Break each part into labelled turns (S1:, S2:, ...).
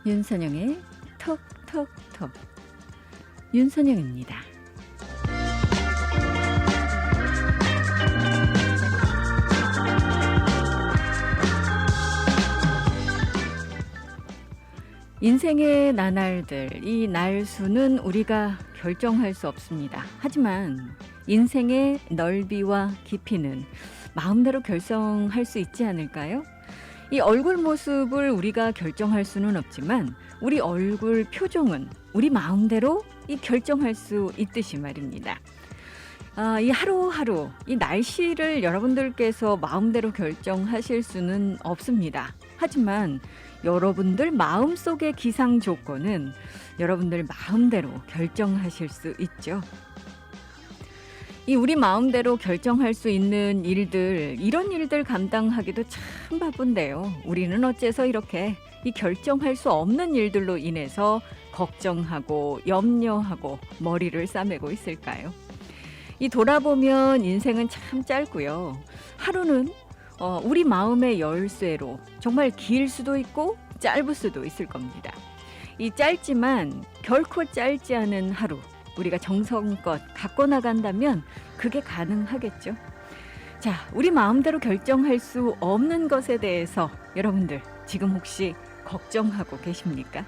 S1: 윤선영의 톡톡톡. 윤선영입니다. 인생의 나날들, 이 날수는 우리가 결정할 수 없습니다. 하지만 인생의 넓이와 깊이는 마음대로 결정할 수 있지 않을까요? 이 얼굴 모습을 우리가 결정할 수는 없지만 우리 얼굴 표정은 우리 마음대로 결정할 수 있듯이 말입니다. 이 하루하루 이 날씨를 여러분들께서 마음대로 결정하실 수는 없습니다. 하지만 여러분들 마음속의 기상 조건은 여러분들 마음대로 결정하실 수 있죠. 이 우리 마음대로 결정할 수 있는 일들, 이런 일들 감당하기도 참 바쁜데요. 우리는 어째서 이렇게 이 결정할 수 없는 일들로 인해서 걱정하고 염려하고 머리를 싸매고 있을까요? 이 돌아보면 인생은 참 짧고요. 하루는 우리 마음의 열쇠로 정말 길 수도 있고 짧을 수도 있을 겁니다. 이 짧지만 결코 짧지 않은 하루, 우리가 정성껏 갖고 나간다면 그게 가능하겠죠. 자, 우리 마음대로 결정할 수 없는 것에 대해서 여러분들 지금 혹시 걱정하고 계십니까?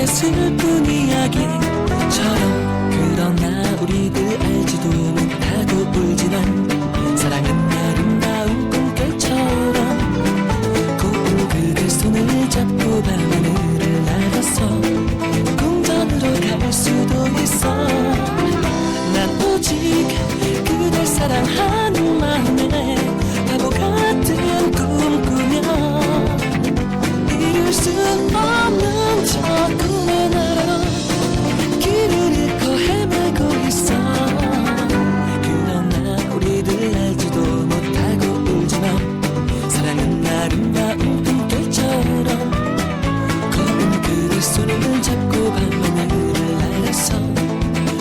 S2: 슬픈 이야기처럼 그러나 우리들 알지도 못하고 울지만 사랑은 아름다운 꿈결처럼 고운 그대 손을 잡고 밤하늘을 날아서 궁전으로 갈 수도 있어. 난 오직 그댈 사랑하는 마음에 바보 같은 꿈 꾸며 이룰 수 없는 저 꿈의 나라로 길을 잃고 헤매고 있어. 그러나 우리들 알지도 못하고 울지만 사랑은 아름다운 꿈결처럼 검은 그대 손을 잡고 밤하늘을 날아서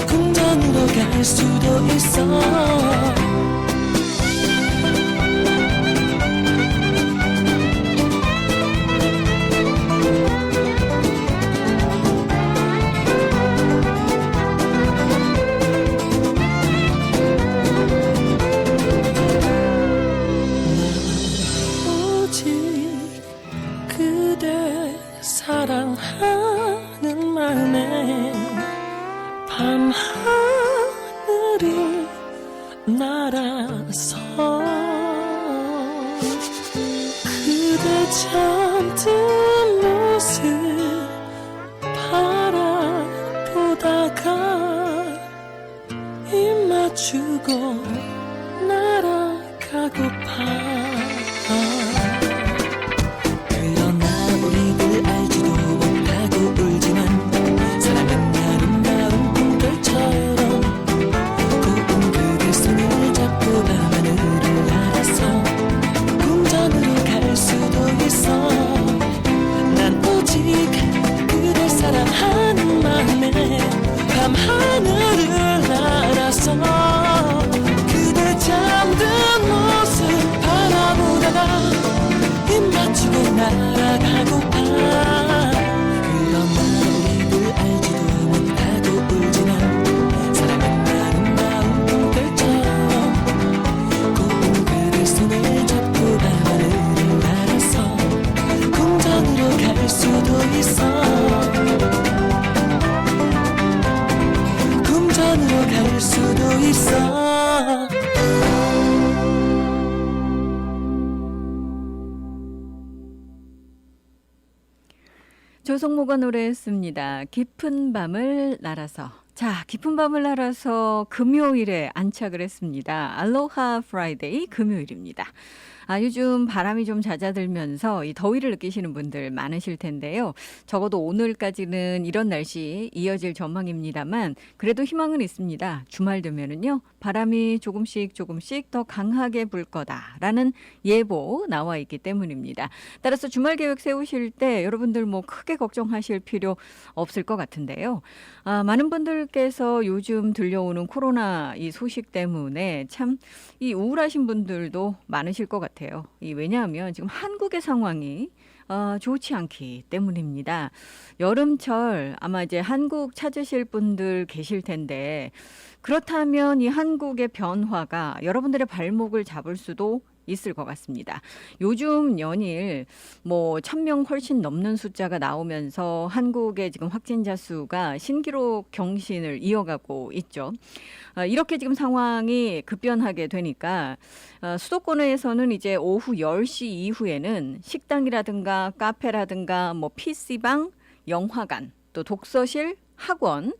S2: 궁전으로 갈 수도 있어. 사랑하는 마음에 밤하늘을 날아서 그대 잠든 모습 바라보다가 입 맞추고 날아가고파. 사랑하는 마음에 밤하늘을 날아서 그대 잠든 모습
S1: 조성모가 노래했습니다. 깊은 밤을 날아서. 자, 깊은 밤을 날아서 금요일에 안착을 했습니다. 알로하 프라이데이 금요일입니다. 요즘 바람이 좀 잦아들면서 이 더위를 느끼시는 분들 많으실 텐데요. 적어도 오늘까지는 이런 날씨 이어질 전망입니다만 그래도 희망은 있습니다. 주말 되면은요. 바람이 조금씩 더 강하게 불 거다라는 예보 나와 있기 때문입니다. 따라서 주말 계획 세우실 때 여러분들 뭐 크게 걱정하실 필요 없을 것 같은데요. 많은 분들께서 요즘 들려오는 코로나 이 소식 때문에 참 이 우울하신 분들도 많으실 것 같아요. 왜냐하면 지금 한국의 상황이 좋지 않기 때문입니다. 여름철 아마 이제 한국 찾으실 분들 계실 텐데 그렇다면 이 한국의 변화가 여러분들의 발목을 잡을 수도 있을 것 같습니다. 요즘 연일 1,000명 훨씬 넘는 숫자가 나오면서 한국의 지금 확진자 수가 신기록 경신을 이어가고 있죠. 이렇게 지금 상황이 급변하게 되니까 수도권에서는 이제 오후 10시 이후에는 식당이라든가 카페라든가 PC방, 영화관, 또 독서실, 학원,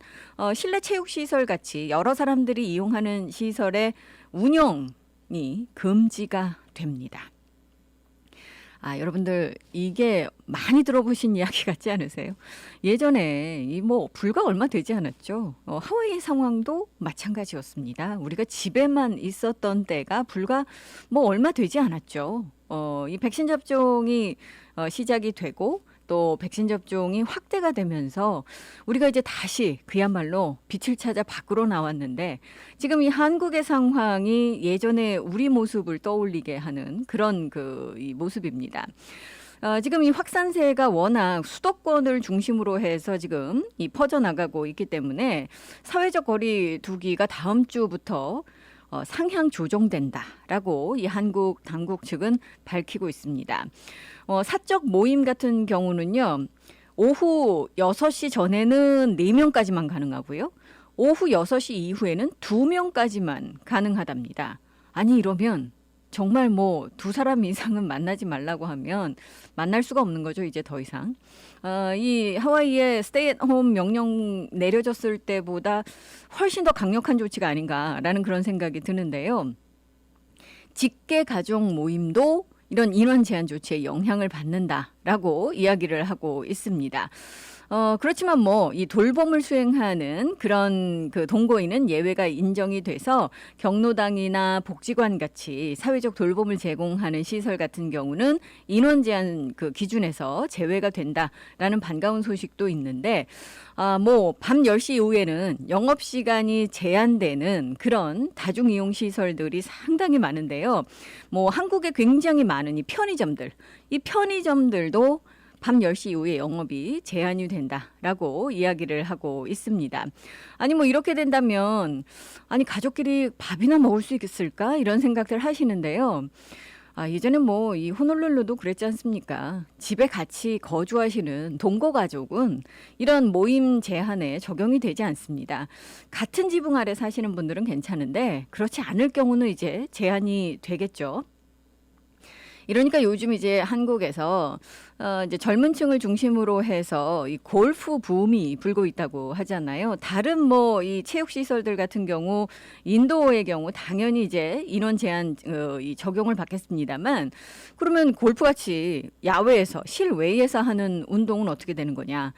S1: 실내 체육시설 같이 여러 사람들이 이용하는 시설의 운영이 금지가 됩니다. 여러분들 이게 많이 들어보신 이야기 같지 않으세요? 예전에 불과 얼마 되지 않았죠. 하와이 상황도 마찬가지였습니다. 우리가 집에만 있었던 때가 불과 얼마 되지 않았죠. 이 백신 접종이 시작이 되고 또 백신 접종이 확대가 되면서 우리가 이제 다시 그야말로 빛을 찾아 밖으로 나왔는데 지금 이 한국의 상황이 예전에 우리 모습을 떠올리게 하는 그런 이 모습입니다. 지금 이 확산세가 워낙 수도권을 중심으로 해서 지금 퍼져나가고 있기 때문에 사회적 거리 두기가 다음 주부터 상향 조정된다라고 이 한국 당국 측은 밝히고 있습니다. 사적 모임 같은 경우는요. 오후 6시 전에는 4명까지만 가능하고요. 오후 6시 이후에는 2명까지만 가능하답니다. 이러면 정말 2사람 이상은 만나지 말라고 하면 만날 수가 없는 거죠. 이제 더 이상. 이 하와이에 스테이 앳 홈 명령 내려졌을 때보다 훨씬 더 강력한 조치가 아닌가라는 그런 생각이 드는데요. 직계 가족 모임도 이런 인원 제한 조치에 영향을 받는다라고 이야기를 하고 있습니다. 그렇지만 이 돌봄을 수행하는 그런 동거인은 예외가 인정이 돼서 경로당이나 복지관 같이 사회적 돌봄을 제공하는 시설 같은 경우는 인원 제한 기준에서 제외가 된다라는 반가운 소식도 있는데 밤 10시 이후에는 영업시간이 제한되는 그런 다중이용 시설들이 상당히 많은데요. 한국에 굉장히 많은 이 편의점들도 밤 10시 이후에 영업이 제한이 된다라고 이야기를 하고 있습니다. 이렇게 된다면 가족끼리 밥이나 먹을 수 있을까 이런 생각들 하시는데요. 예전에 이 호놀룰루도 그랬지 않습니까? 집에 같이 거주하시는 동거 가족은 이런 모임 제한에 적용이 되지 않습니다. 같은 지붕 아래 사시는 분들은 괜찮은데 그렇지 않을 경우는 이제 제한이 되겠죠. 이러니까 요즘 이제 한국에서 이제 젊은 층을 중심으로 해서 이 골프 붐이 불고 있다고 하잖아요. 다른 이 체육 시설들 같은 경우 인도어의 경우 당연히 이제 인원 제한 이 적용을 받겠습니다만 그러면 골프같이 야외에서 실외에서 하는 운동은 어떻게 되는 거냐?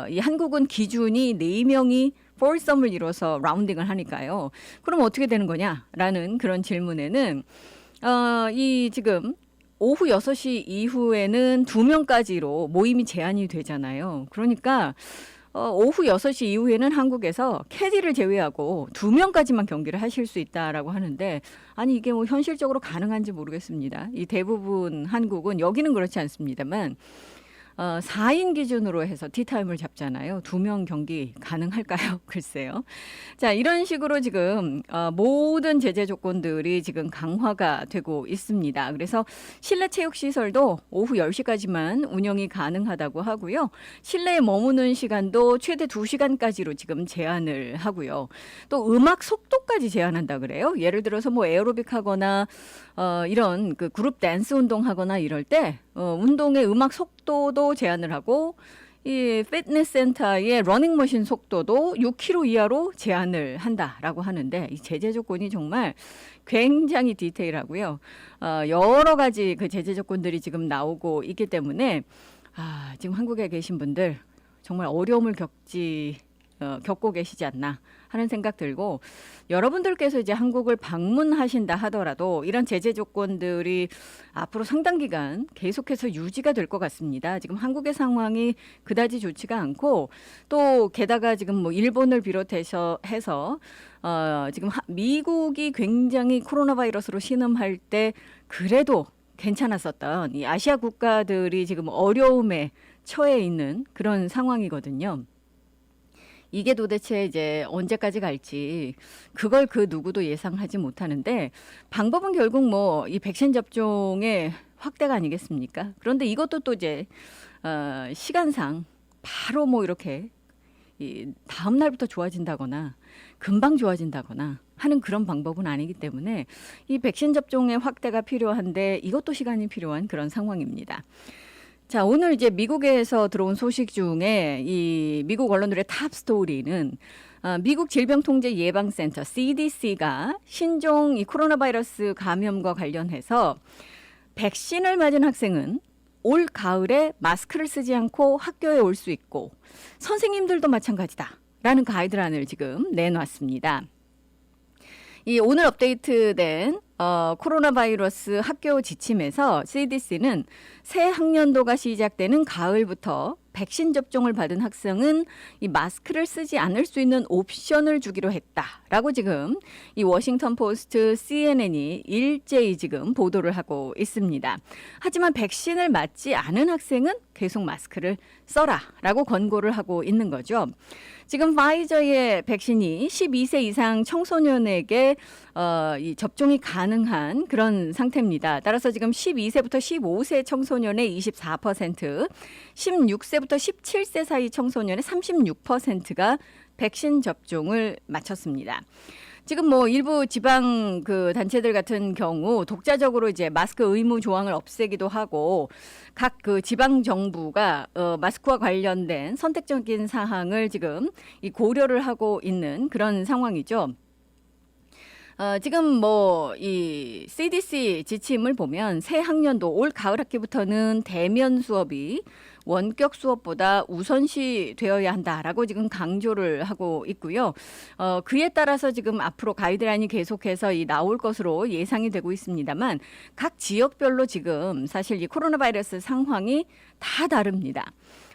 S1: 이 한국은 기준이 4명이 포썸을 이뤄서 라운딩을 하니까요. 그럼 어떻게 되는 거냐라는 그런 질문에는 이 지금 오후 6시 이후에는 2명까지로 모임이 제한이 되잖아요. 그러니까 오후 6시 이후에는 한국에서 캐디를 제외하고 2명까지만 경기를 하실 수 있다라고 하는데 이게 현실적으로 가능한지 모르겠습니다. 이 대부분 한국은 여기는 그렇지 않습니다만 4인 기준으로 해서 티타임을 잡잖아요. 2명 경기 가능할까요? 글쎄요. 자, 이런 식으로 지금 모든 제재 조건들이 지금 강화가 되고 있습니다. 그래서 실내 체육시설도 오후 10시까지만 운영이 가능하다고 하고요. 실내에 머무는 시간도 최대 2시간까지로 지금 제한을 하고요. 또 음악 속도까지 제한한다 그래요. 예를 들어서 에어로빅 하거나 이런 그룹 댄스 운동하거나 이럴 때 운동의 음악 속도도 제한을 하고 이 피트니스 센터의 러닝머신 속도도 6km 이하로 제한을 한다라고 하는데 이 제재 조건이 정말 굉장히 디테일하고요. 여러 가지 그 제재 조건들이 지금 나오고 있기 때문에 지금 한국에 계신 분들 정말 어려움을 겪고 계시지 않나 하는 생각 들고 여러분들께서 이제 한국을 방문하신다 하더라도 이런 제재 조건들이 앞으로 상당 기간 계속해서 유지가 될 것 같습니다. 지금 한국의 상황이 그다지 좋지가 않고 또 게다가 지금 뭐 일본을 비롯해서 해서 지금 미국이 굉장히 코로나 바이러스로 신음할 때 그래도 괜찮았었던 이 아시아 국가들이 지금 어려움에 처해 있는 그런 상황이거든요. 이게 도대체 이제 언제까지 갈지 그걸 그 누구도 예상하지 못하는데 방법은 결국 뭐 이 백신 접종의 확대가 아니겠습니까? 그런데 이것도 또 이제 시간상 바로 뭐 이렇게 이 다음 날부터 좋아진다거나 금방 좋아진다거나 하는 그런 방법은 아니기 때문에 이 백신 접종의 확대가 필요한데 이것도 시간이 필요한 그런 상황입니다. 자, 오늘 이제 미국에서 들어온 소식 중에 이 미국 언론들의 탑 스토리는 미국 질병통제예방센터 CDC가 신종 이 코로나 바이러스 감염과 관련해서 백신을 맞은 학생은 올 가을에 마스크를 쓰지 않고 학교에 올 수 있고 선생님들도 마찬가지다라는 가이드라인을 지금 내놨습니다. 이 오늘 업데이트된 코로나 바이러스 학교 지침에서 CDC는 새 학년도가 시작되는 가을부터 백신 접종을 받은 학생은 이 마스크를 쓰지 않을 수 있는 옵션을 주기로 했다라고 지금 이 워싱턴 포스트 CNN이 일제히 지금 보도를 하고 있습니다. 하지만 백신을 맞지 않은 학생은 계속 마스크를 써라라고 권고를 하고 있는 거죠. 지금 파이저의 백신이 12세 이상 청소년에게 이 접종이 가능한 그런 상태입니다. 따라서 지금 12세부터 15세 청소년의 24%, 16세부터 17세 사이 청소년의 36%가 백신 접종을 마쳤습니다. 지금 뭐 일부 지방 그 단체들 같은 경우 독자적으로 이제 마스크 의무 조항을 없애기도 하고 각 그 지방 정부가 마스크와 관련된 선택적인 사항을 지금 이 고려를 하고 있는 그런 상황이죠. 지금 뭐 이 CDC 지침을 보면 새 학년도 올 가을 학기부터는 대면 수업이 원격 수업보다 우선시 되어야 한다라고 지금 강조를 하고 있고요. 그에 따라서 지금 앞으로 가이드라인이 계속해서 나올 것으로 예상이 되고 있습니다만 각 지역별로 지금 사실 이 코로나 바이러스 상황이 다 다릅니다.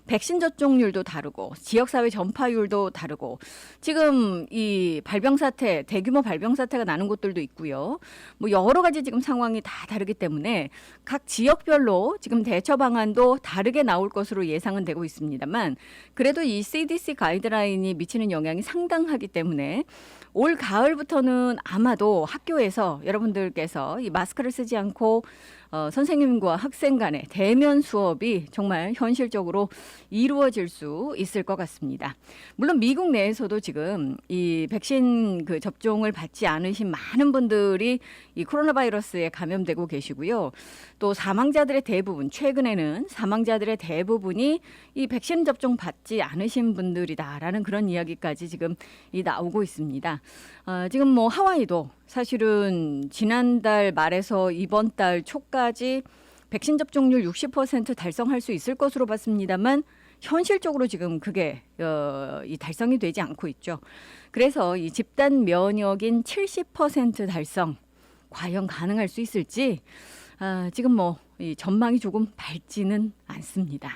S1: 백신 접종률도 다르고 지역사회 전파율도 다르고 지금 이 발병 사태, 대규모 발병 사태가 나는 곳들도 있고요. 뭐 여러 가지 지금 상황이 다 다르기 때문에 각 지역별로 지금 대처 방안도 다르게 나올 것으로 예상은 되고 있습니다만 그래도 이 CDC 가이드라인이 미치는 영향이 상당하기 때문에 올 가을부터는 아마도 학교에서 여러분들께서 이 마스크를 쓰지 않고 선생님과 학생 간의 대면 수업이 정말 현실적으로 이루어질 수 있을 것 같습니다. 물론 미국 내에서도 지금 이 백신 그 접종을 받지 않으신 많은 분들이 이 코로나 바이러스에 감염되고 계시고요. 또 사망자들의 대부분, 최근에는 사망자들의 대부분이 이 백신 접종 받지 않으신 분들이다라는 그런 이야기까지 지금 나오고 있습니다. 지금 뭐 하와이도 사실은 지난달 말에서 이번 달 초까지 백신 접종률 60% 달성할 수 있을 것으로 봤습니다만 현실적으로 지금 그게 이 달성이 되지 않고 있죠. 그래서 이 집단 면역인 70% 달성 과연 가능할 수 있을지 지금 뭐 이 전망이 조금 밝지는 않습니다.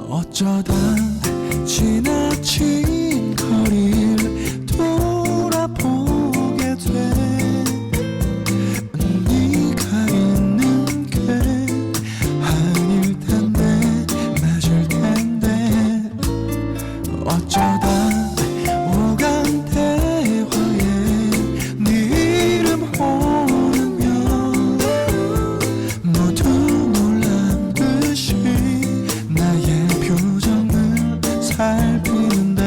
S2: 어쩌다 지나친 거리를 돌아보게 돼 네가 있는 게 아닐 텐데 맞을 텐데 어쩌다 오간 대화에 네 이름 오르면 모두 놀란 듯이 나의 표정을 살피는데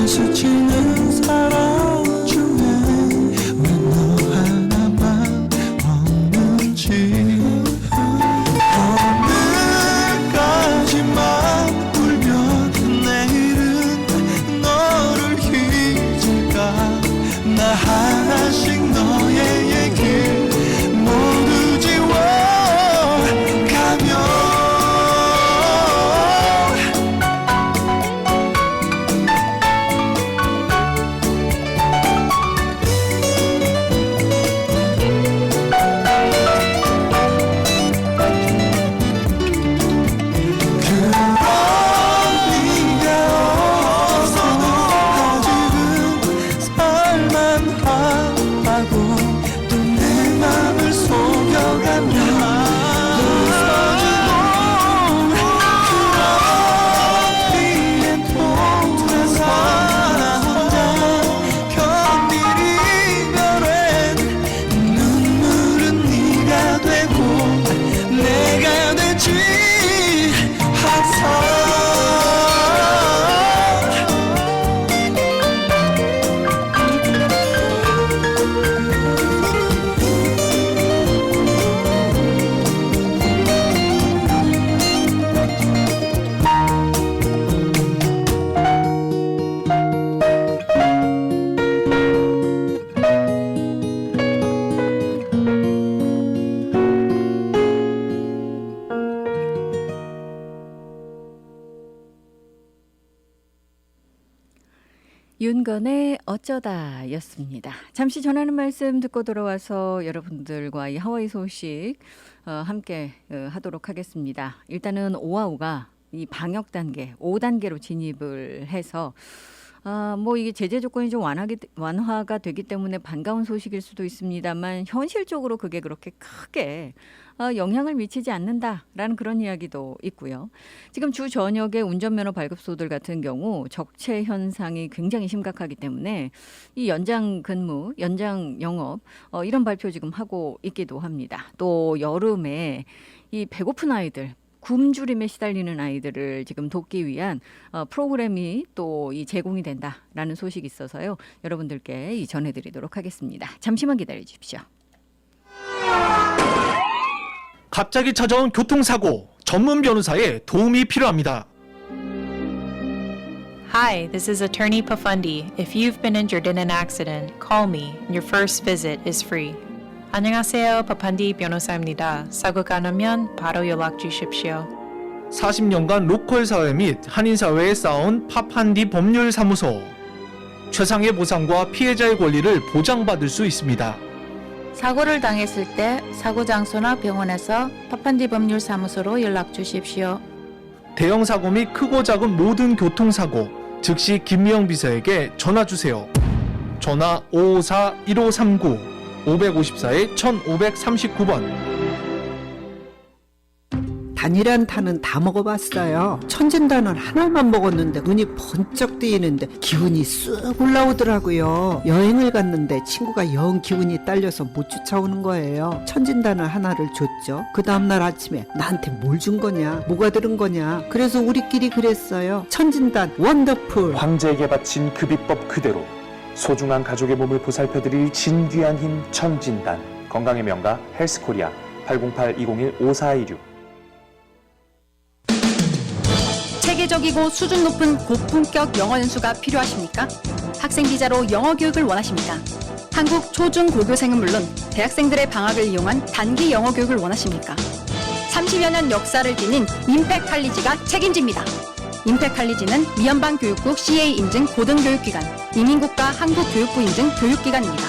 S2: 스치는 사랑 중에 왜 너 하나만 없는지 오늘까지만 울면 내일은 너를 잊을까 나 하나씩 너의 얘기 모두 지워가며
S1: 윤건의 어쩌다 였습니다. 잠시 전하는 말씀 듣고 돌아와서 여러분들과 이 하와이 소식 함께 하도록 하겠습니다. 일단은 오아우가 이 방역 단계 5단계로 진입을 해서 뭐 이게 제재 조건이 좀 완화가 되기 때문에 반가운 소식일 수도 있습니다만 현실적으로 그게 그렇게 크게 영향을 미치지 않는다라는 그런 이야기도 있고요. 지금 주 저녁에 운전면허 발급소들 같은 경우 적체 현상이 굉장히 심각하기 때문에 이 연장 근무, 연장 영업 이런 발표 지금 하고 있기도 합니다. 또 여름에 이 배고픈 아이들 굶주림에 시달리는 아이들을 지금 돕기 위한 프로그램이 또 이 제공이 된다라는 소식이 있어서요. 여러분들께 이 전해드리도록 하겠습니다. 잠시만 기다려 주십시오.
S3: 갑자기 찾아온 교통사고, 전문 변호사의 도움이 필요합니다.
S4: Hi, this is Attorney Pafundi. If you've been injured in an accident, call me. Your first visit is free. 안녕하세요, 파판디 변호사입니다. 사고가 나면 바로 연락 주십시오.
S3: 40년간 로컬 사회 및 한인 사회에 쌓아온 파판디 법률사무소. 최상의 보상과 피해자의 권리를 보장받을 수 있습니다.
S5: 사고를 당했을 때 사고 장소나 병원에서 파판디 법률사무소로 연락 주십시오.
S3: 대형 사고 및 크고 작은 모든 교통사고, 즉시 김미영 비서에게 전화 주세요. 전화 554-1539 554-1539번.
S6: 단일한 탄은 다 먹어봤어요. 천진단은 하나만 먹었는데 눈이 번쩍 뜨이는데 기운이 쑥 올라오더라고요. 여행을 갔는데 친구가 영 기운이 딸려서 못 쫓아오는 거예요. 천진단을 하나를 줬죠. 그 다음날 아침에 나한테 뭘 준 거냐, 뭐가 들은 거냐. 그래서 우리끼리 그랬어요. 천진단 원더풀.
S7: 황제에게 바친 그 비법 그대로 소중한 가족의 몸을 보살펴드릴 진귀한 힘 천진단. 건강의 명가 헬스코리아 808-201-5416.
S8: 세계적이고 수준 높은 고품격 영어 연수가 필요하십니까? 학생 비자로 영어 교육을 원하십니까? 한국 초중 고교생은 물론 대학생들의 방학을 이용한 단기 영어 교육을 원하십니까? 30여 년 역사를 지닌 임팩칼리지가 책임집니다. 임팩칼리지는 미연방교육국 CA 인증 고등교육기관, 이민국가 한국교육부 인증 교육기관입니다.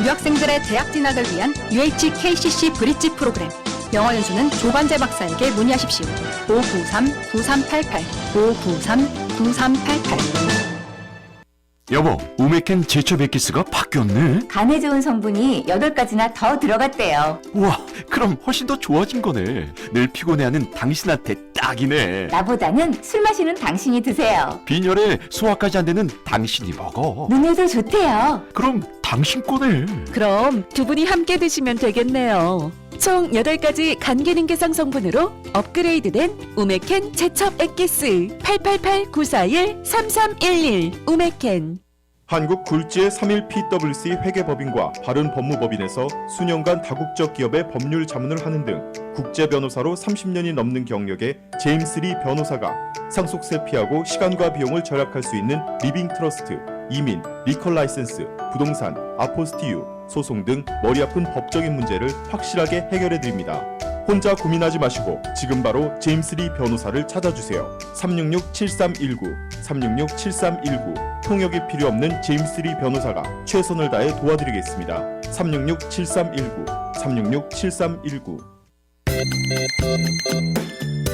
S8: 유학생들의 대학 진학을 위한 UHKCC 브릿지 프로그램. 영어 연수는 조반재 박사에게 문의하십시오. 593-9388 593-9388.
S9: 여보, 우메켄 제초 베키스가 바뀌었네.
S10: 간에 좋은 성분이 8가지나 더 들어갔대요.
S9: 우와, 그럼 훨씬 더 좋아진 거네. 늘 피곤해하는 당신한테 딱이네.
S10: 나보다는 술 마시는 당신이 드세요.
S9: 빈혈에 소화까지 안 되는 당신이 먹어.
S10: 눈에도 좋대요.
S9: 그럼 당신 거네.
S11: 그럼 두 분이 함께 드시면 되겠네요. 총 8가지 간 기능 개선 성분으로 업그레이드된 우메켄 제첩 액기스 888-941-3311 우메켄.
S12: 한국 굴지의 3일 PwC 회계법인과 바른법무법인에서 수년간 다국적 기업의 법률 자문을 하는 등 국제 변호사로 30년이 넘는 경력의 제임스 리 변호사가 상속세 피하고 시간과 비용을 절약할 수 있는 리빙 트러스트, 이민, 리컬 라이센스, 부동산, 아포스티유, 소송 등 머리 아픈 법적인 문제를 확실하게 해결해 드립니다. 혼자 고민하지 마시고 지금 바로 제임스 리 변호사를 찾아주세요. 366-7319, 366-7319. 통역이 필요 없는 제임스 리 변호사가 최선을 다해 도와드리겠습니다. 366-7319, 366-7319.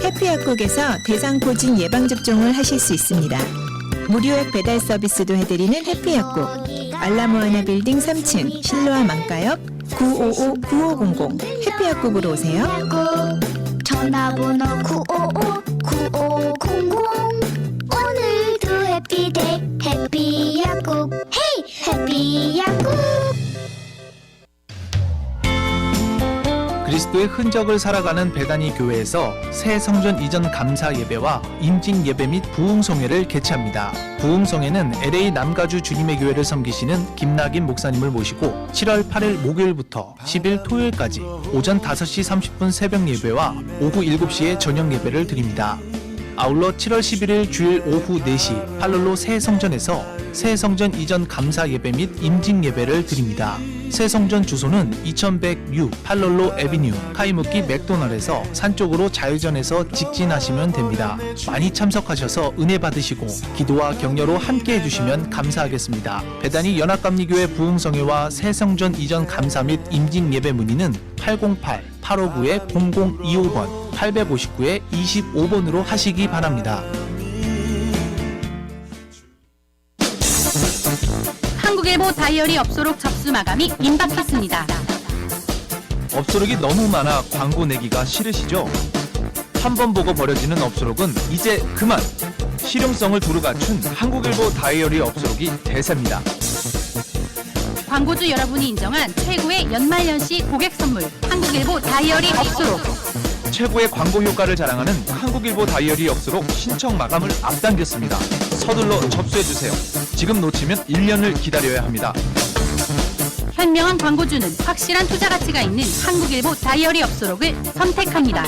S13: 해피약국에서 대상포진 예방접종을 하실 수 있습니다. 무료액 배달 서비스도 해드리는 해피약국. 알라모아나 빌딩 3층 실로아 망가역 955-9500 해피약국으로 오세요.
S2: 전화번호 955-9500. 오늘도 해피데이 해피약국. 헤이 해피약국.
S3: 그리스도의 흔적을 살아가는 베다니 교회에서 새 성전 이전 감사 예배와 임직 예배 및 부흥성회를 개최합니다. 부흥성회는 LA 남가주 주님의 교회를 섬기시는 김낙인 목사님을 모시고 7월 8일 목요일부터 10일 토요일까지 오전 5시 30분 새벽 예배와 오후 7시에 저녁 예배를 드립니다. 아울러 7월 11일 주일 오후 4시 팔롤로 새 성전에서 새 성전 이전 감사 예배 및 임직 예배를 드립니다. 새 성전 주소는 2106 팔롤로 에비뉴 카이무키 맥도날에서 산쪽으로 좌회전해서 직진하시면 됩니다. 많이 참석하셔서 은혜 받으시고 기도와 격려로 함께 해주시면 감사하겠습니다. 베다니 연합감리교회 부흥성회와 새 성전 이전 감사 및 임직 예배 문의는 808-859-0025번 859-25번으로 하시기 바랍니다.
S8: 한국일보 다이어리 업소록 접수 마감이 임박했습니다.
S3: 업소록이 너무 많아 광고 내기가 싫으시죠? 한 번 보고 버려지는 업소록은 이제 그만! 실용성을 두루 갖춘 한국일보 다이어리 업소록이 대세입니다.
S8: 광고주 여러분이 인정한 최고의 연말연시 고객 선물 한국일보 다이어리 업소록.
S3: 최고의 광고 효과를 자랑하는 한국일보 다이어리 업소록 신청 마감을 앞당겼습니다. 서둘러 접수해주세요. 지금 놓치면 1년을 기다려야 합니다.
S8: 현명한 광고주는 확실한 투자 가치가 있는 한국일보 다이어리 업소록을 선택합니다.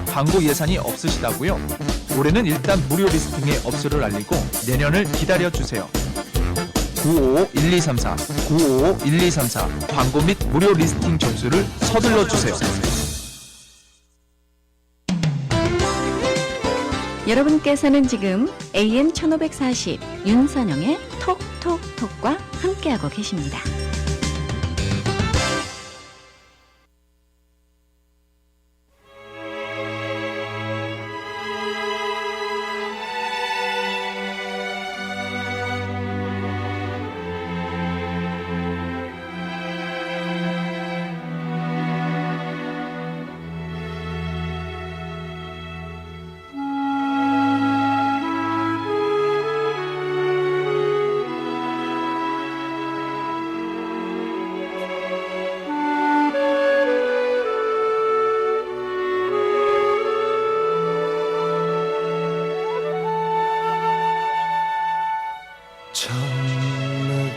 S3: 광고 예산이 없으시다고요? 올해는 일단 무료 리스팅에 업소를 알리고 내년을 기다려주세요. 955-1234, 955-1234 광고 및 무료 리스팅 접수를 서둘러 주세요.
S1: 여러분께서는 지금 AM 1540 윤선영의 톡톡톡과 함께하고 계십니다.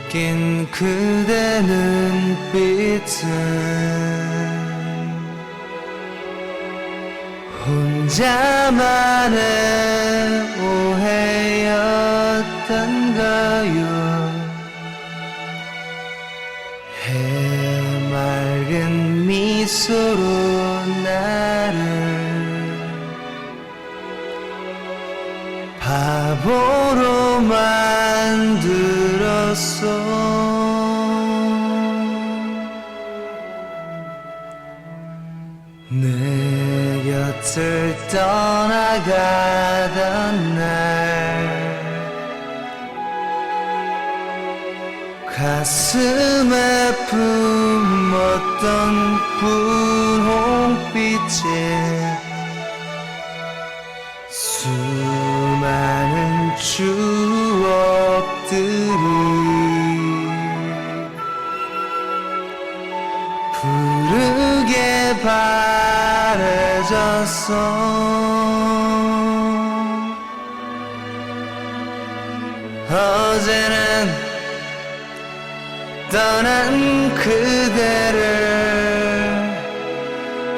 S2: 느낀 그대 눈빛은 혼자만의 오해였던가요. 해맑은 미소로 나를 바보로 만들었어. 내 곁을 떠나가던 날 가슴에 품었던 분홍빛에 추억들이 푸르게 바래졌어. 어제는 떠난 그대를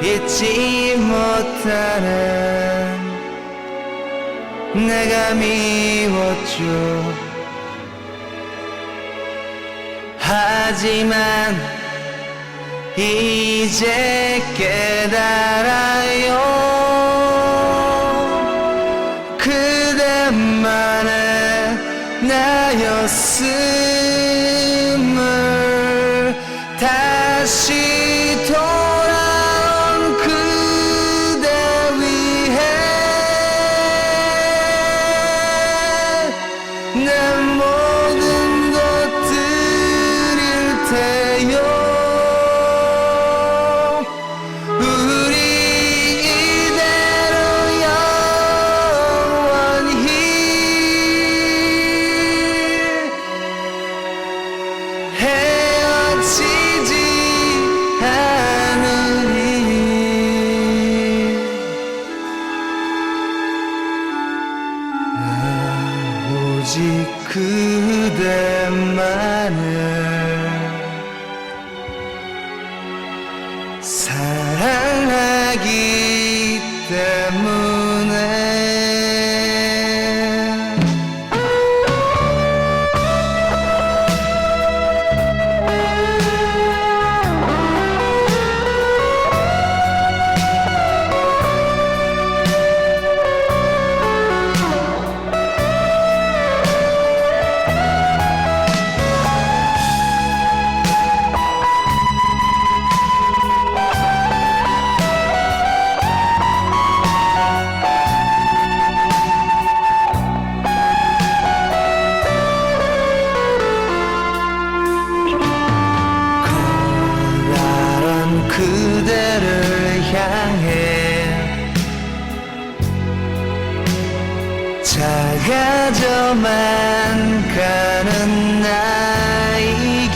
S2: 잊지 못하는 내가 미웠죠. 하지만 이제 깨달아요. 그대만의 나였음을 다시 돌아온 그대 위해 내 모든 것 드릴 테요. 우리 이대로 영원히 헤어지지 않으리. 오직 그대만을 사랑하기 때문에. 커다란 그대를 향해 작아져만 가는 나이기에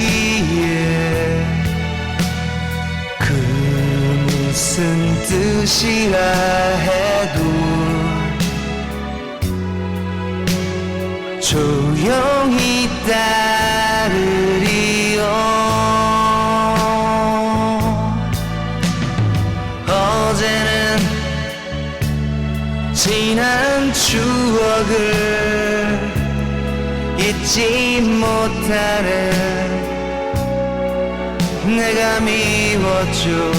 S2: 그 무슨 뜻이라 해도 조용히 따르리요. 어제는 지난 추억을 잊지 못하는 내가 미웠죠.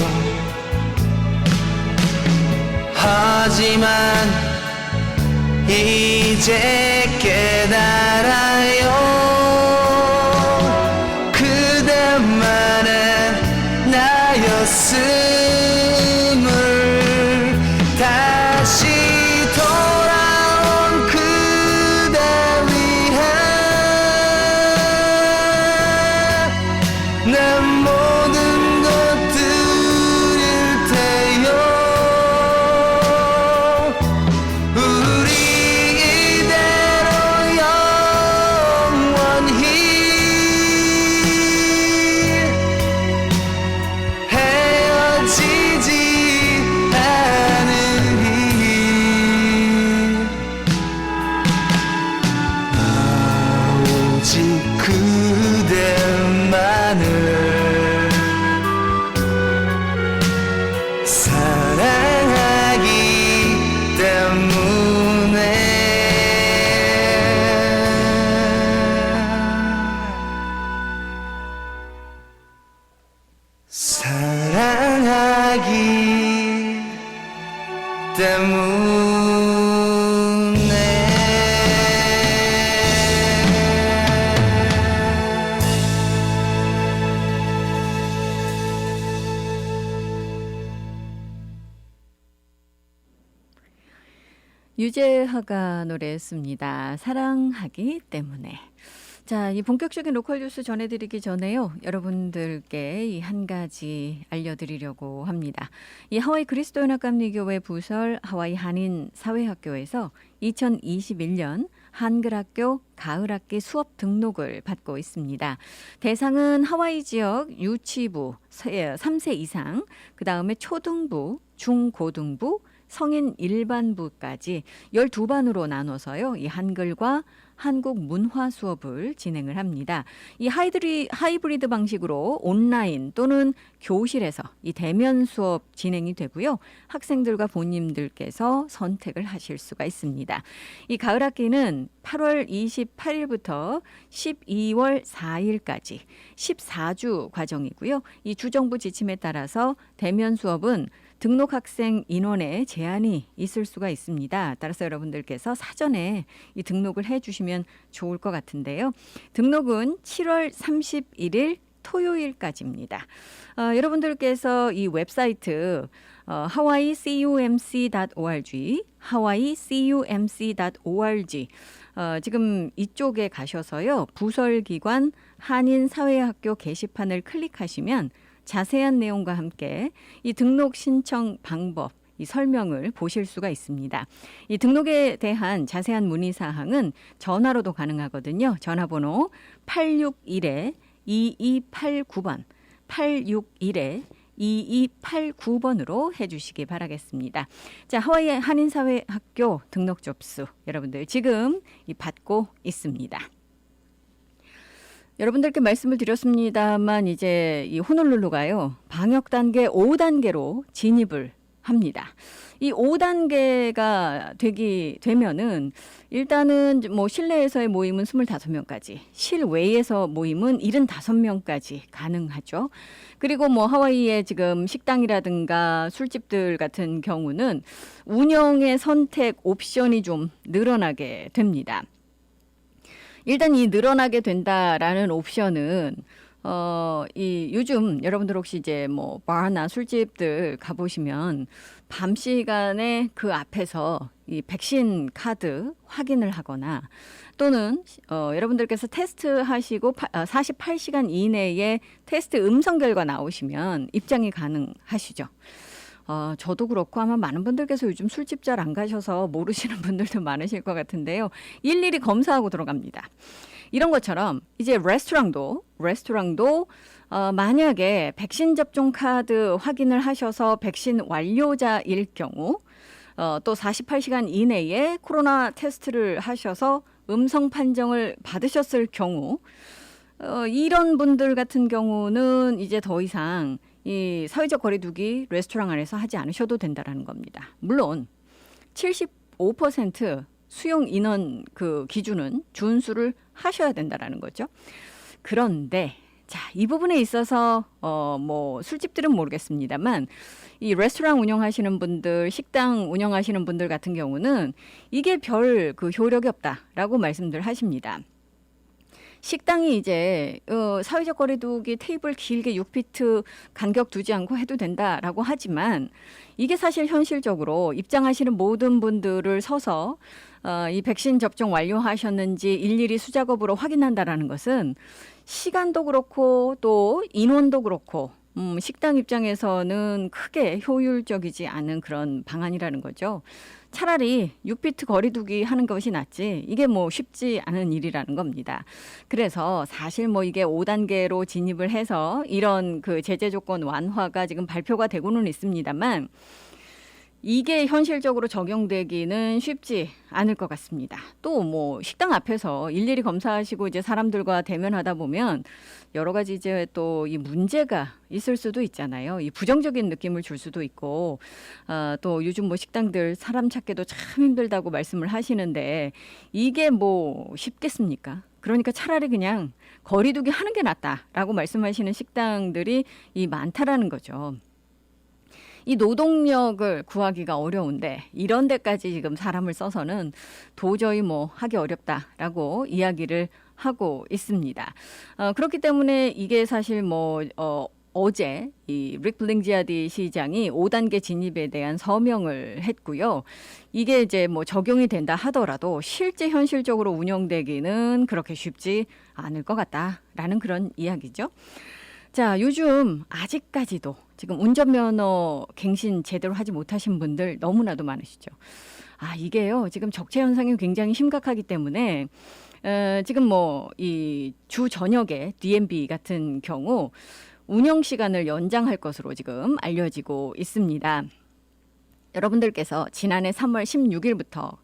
S2: 하지만 이제 깨달아요. 그대만의 나였음을 다시 돌아온 그대 위해 내 모든 것 드릴 테요. 우리 이대로 영원히 헤어지지 않으리. 오직 그대만을 사랑하기 때문에. 사랑하기 때문에.
S1: 유재하가 노래했습니다. 사랑하기 때문에. 자, 이 본격적인 로컬 뉴스 전해드리기 전에요. 여러분들께 이 한 가지 알려드리려고 합니다. 이 하와이 그리스도연합감리교회 부설 하와이 한인 사회학교에서 2021년 한글학교 가을학기 수업 등록을 받고 있습니다. 대상은 하와이 지역 유치부 3세 이상, 그다음에 초등부, 중고등부, 성인 일반부까지 12반으로 나눠서요. 이 한글과 한국 문화 수업을 진행을 합니다. 이 하이브리드 방식으로 온라인 또는 교실에서 이 대면 수업 진행이 되고요. 학생들과 부모님들께서 선택을 하실 수가 있습니다. 이 가을 학기는 8월 28일부터 12월 4일까지 14주 과정이고요. 이 주정부 지침에 따라서 대면 수업은 등록 학생 인원에 제한이 있을 수가 있습니다. 따라서 여러분들께서 사전에 이 등록을 해주시면 좋을 것 같은데요. 등록은 7월 31일 토요일까지입니다. 여러분들께서 이 웹사이트 hawaii.cumc.org, hawaii.cumc.org 지금 이쪽에 가셔서요. 부설기관 한인사회학교 게시판을 클릭하시면 자세한 내용과 함께 이 등록 신청 방법, 이 설명을 보실 수가 있습니다. 이 등록에 대한 자세한 문의 사항은 전화로도 가능하거든요. 전화번호 861-2289번, 861-2289번으로 해주시기 바라겠습니다. 자, 하와이 한인사회학교 등록 접수 여러분들 지금 받고 있습니다. 여러분들께 말씀을 드렸습니다만 이제 이 호놀룰루가요. 방역 단계 5단계로 진입을 합니다. 이 5단계가 되면은 일단은 뭐 실내에서의 모임은 25명까지, 실외에서 모임은 75명까지 가능하죠. 그리고 뭐 하와이의 지금 식당이라든가 술집들 같은 경우는 운영의 선택 옵션이 좀 늘어나게 됩니다. 일단 이 늘어나게 된다라는 옵션은 이 요즘 여러분들 혹시 이제 뭐 바나 술집들 가보시면 밤 시간에 그 앞에서 이 백신 카드 확인을 하거나 또는 여러분들께서 테스트 하시고 48시간 이내에 테스트 음성 결과 나오시면 입장이 가능하시죠. 저도 그렇고 아마 많은 분들께서 요즘 술집 잘 안 가셔서 모르시는 분들도 많으실 것 같은데요. 일일이 검사하고 들어갑니다. 이런 것처럼 이제 레스토랑도 만약에 백신 접종 카드 확인을 하셔서 백신 완료자일 경우 또 48시간 이내에 코로나 테스트를 하셔서 음성 판정을 받으셨을 경우 이런 분들 같은 경우는 이제 더 이상 이 사회적 거리두기 레스토랑 안에서 하지 않으셔도 된다라는 겁니다. 물론 75% 수용 인원 그 기준은 준수를 하셔야 된다라는 거죠. 그런데 자, 이 부분에 있어서 뭐 술집들은 모르겠습니다만 이 레스토랑 운영하시는 분들, 식당 운영하시는 분들 같은 경우는 이게 별 그 효력이 없다라고 말씀들 하십니다. 식당이 이제 사회적 거리두기 테이블 길게 6피트 간격 두지 않고 해도 된다라고 하지만 이게 사실 현실적으로 입장하시는 모든 분들을 서서 이 백신 접종 완료하셨는지 일일이 수작업으로 확인한다라는 것은 시간도 그렇고 또 인원도 그렇고 식당 입장에서는 크게 효율적이지 않은 그런 방안이라는 거죠. 차라리 6피트 거리두기 하는 것이 낫지 이게 뭐 쉽지 않은 일이라는 겁니다. 그래서 사실 뭐 이게 5단계로 진입을 해서 이런 그 제재 조건 완화가 지금 발표가 되고는 있습니다만 이게 현실적으로 적용되기는 쉽지 않을 것 같습니다. 또 뭐 식당 앞에서 일일이 검사하시고 이제 사람들과 대면하다 보면 여러 가지 이제 또 이 문제가 있을 수도 있잖아요. 이 부정적인 느낌을 줄 수도 있고 또 요즘 뭐 식당들 사람 찾기도 참 힘들다고 말씀을 하시는데 이게 뭐 쉽겠습니까? 그러니까 차라리 그냥 거리두기 하는 게 낫다라고 말씀하시는 식당들이 이 많다라는 거죠. 이 노동력을 구하기가 어려운데 이런 데까지 지금 사람을 써서는 도저히 뭐 하기 어렵다라고 이야기를 하고 있습니다. 그렇기 때문에 이게 사실 뭐 어제 이 릭 블링지아디 시장이 5단계 진입에 대한 서명을 했고요. 이게 이제 뭐 적용이 된다 하더라도 실제 현실적으로 운영되기는 그렇게 쉽지 않을 것 같다라는 그런 이야기죠. 자, 요즘 아직까지도 지금 운전면허 갱신 제대로 하지 못하신 분들 너무나도 많으시죠. 이게요. 지금 적체 현상이 굉장히 심각하기 때문에 지금 뭐 이 주 저녁에 DMB 같은 경우 운영 시간을 연장할 것으로 지금 알려지고 있습니다. 여러분들께서 지난해 3월 16일부터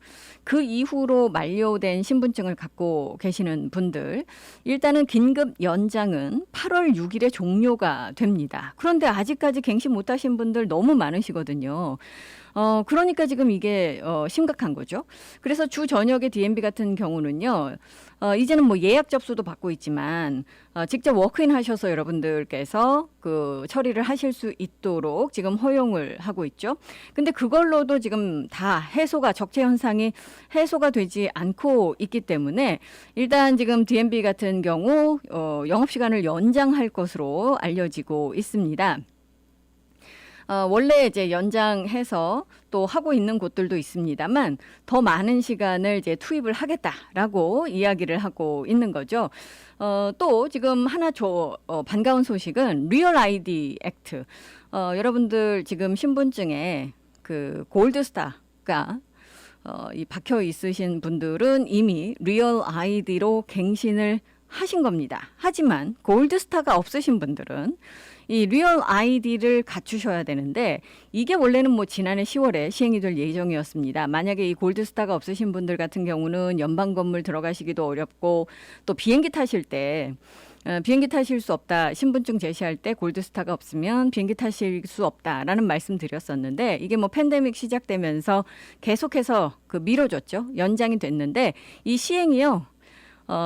S1: 그 이후로 만료된 신분증을 갖고 계시는 분들, 일단은 긴급 연장은 8월 6일에 종료가 됩니다. 그런데 아직까지 갱신 못하신 분들 너무 많으시거든요. 그러니까 지금 이게 심각한 거죠. 그래서 주 저녁에 DMB 같은 경우는요, 이제는 뭐 예약 접수도 받고 있지만 직접 워크인 하셔서 여러분들께서 그 처리를 하실 수 있도록 지금 허용을 하고 있죠. 근데 그걸로도 지금 다 해소가 적체 현상이 해소가 되지 않고 있기 때문에 일단 지금 DMB 같은 경우 영업 시간을 연장할 것으로 알려지고 있습니다. 원래 이제 연장해서 또 하고 있는 곳들도 있습니다만 더 많은 시간을 이제 투입을 하겠다라고 이야기를 하고 있는 거죠. 또 지금 하나 반가운 소식은 리얼 아이디 액트. 여러분들 지금 신분증에 그 골드스타가 이 박혀 있으신 분들은 이미 리얼 아이디로 갱신을 하신 겁니다. 하지만 골드스타가 없으신 분들은 이 리얼 아이디를 갖추셔야 되는데 이게 원래는 뭐 지난해 10월에 시행이 될 예정이었습니다. 만약에 이 골드스타가 없으신 분들 같은 경우는 연방 건물 들어가시기도 어렵고 또 비행기 타실 때 비행기 타실 수 없다. 신분증 제시할 때 골드스타가 없으면 비행기 타실 수 없다라는 말씀 드렸었는데 이게 뭐 팬데믹 시작되면서 계속해서 그 미뤄졌죠. 연장이 됐는데 이 시행이요.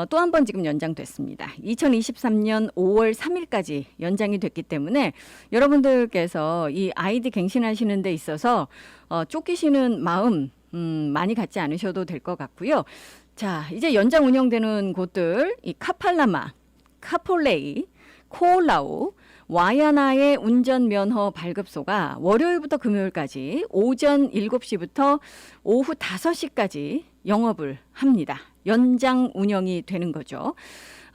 S1: 또 한 번 지금 연장됐습니다. 2023년 5월 3일까지 연장이 됐기 때문에 여러분들께서 이 아이디 갱신하시는 데 있어서 쫓기시는 마음 많이 갖지 않으셔도 될 것 같고요. 자, 이제 연장 운영되는 곳들, 이 카팔라마, 카폴레이, 코올라우, 와야나의 운전면허 발급소가 월요일부터 금요일까지 오전 7시부터 오후 5시까지 영업을 합니다. 연장 운영이 되는 거죠.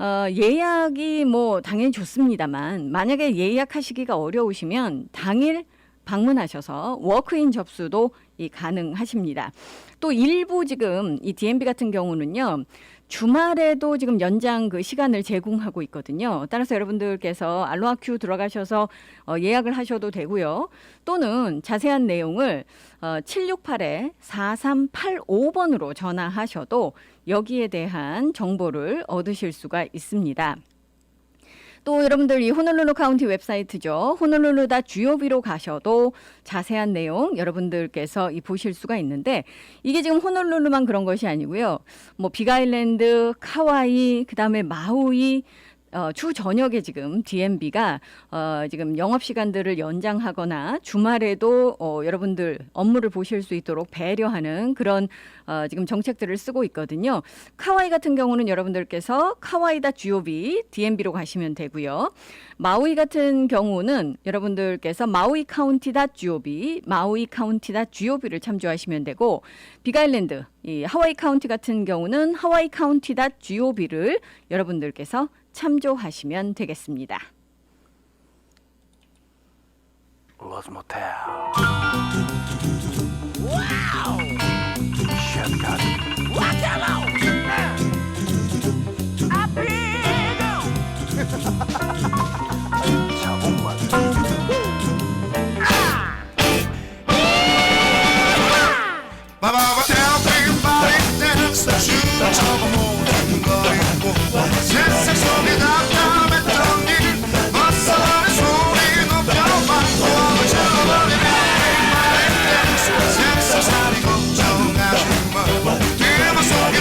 S1: 예약이 뭐 당연히 좋습니다만 만약에 예약하시기가 어려우시면 당일 방문하셔서 워크인 접수도 가능하십니다. 또 일부 지금 이 DMB 같은 경우는요. 주말에도 지금 연장 그 시간을 제공하고 있거든요. 따라서 여러분들께서 알로하 큐 들어가셔서 예약을 하셔도 되고요. 또는 자세한 내용을 768-4385번으로 전화하셔도 여기에 대한 정보를 얻으실 수가 있습니다. 또 여러분들 이 호놀룰루 카운티 웹사이트죠. 호놀룰루.gov로 가셔도 자세한 내용 여러분들께서 보실 수가 있는데 이게 지금 호놀룰루만 그런 것이 아니고요. 뭐 빅아일랜드, 카와이, 그다음에 마우이 주 저녁에 지금 DMB가 지금 영업 시간들을 연장하거나 주말에도 여러분들 업무를 보실 수 있도록 배려하는 그런 지금 정책들을 쓰고 있거든요. 카와이 같은 경우는 여러분들께서 카와이.gov DMB로 가시면 되고요. 마우이 같은 경우는 여러분들께서 마우이카운티.gov 마우이카운티.gov를 참조하시면 되고 빅아일랜드, 이 하와이 카운티 같은 경우는 하와이카운티.gov를 여러분들께서 참조하시면 되겠습니다.
S9: 로즈 모텔. 와우. 샷갓. 와텔로. 자본만.
S2: 바바바 태어나는 바리 댄스 춤춰봐 모든 걸 잊고 세상 속에 답답했던 일 벗어나는 소리 높여봐 멈춰버리는 바리 댄스 세상살이 걱정하지 마 그만 속에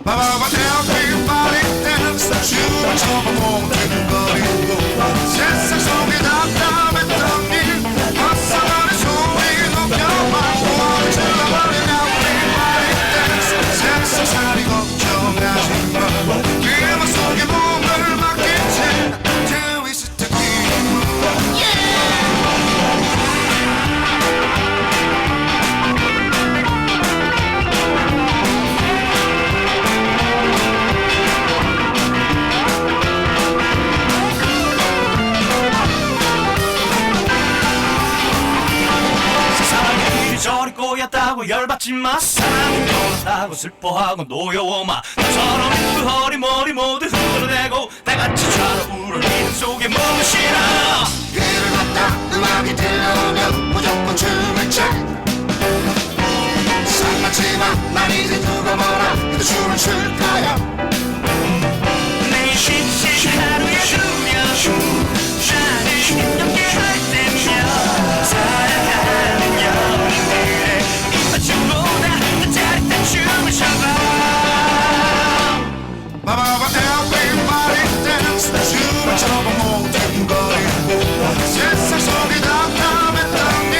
S9: 바바바 everybody dance 춤을 춰봐 모든 거리고 세상 속에 답답했던 일 벗어나는 소리 높여봐 모두 질러버린 everybody dance 세상살이 걱정하지 마 음악 속에 몸을 맡긴 채 트위스트 저리 꼬였다고 열받지 마 사랑은 떠났다고 슬퍼하고 노여워 마 나처럼 그 허리머리 모두 흔들어대고 다같이 좌로 우를 리듬 속에 몸을 실어 귀를 갖다 음악이 들려오면 무조건 춤을 춰 상관치마 난 이제 누가 뭐라 해도 춤을 출 거야 매일 씩씩 하루에 두면 나를 힘겹게 할 때면 사랑하는 연인들의 입맞춤보다 더 짜릿한 춤을 춰봐 바바바 everybody dance 춤을 춰봐 모든 거리고 세상 속에 답답했던 일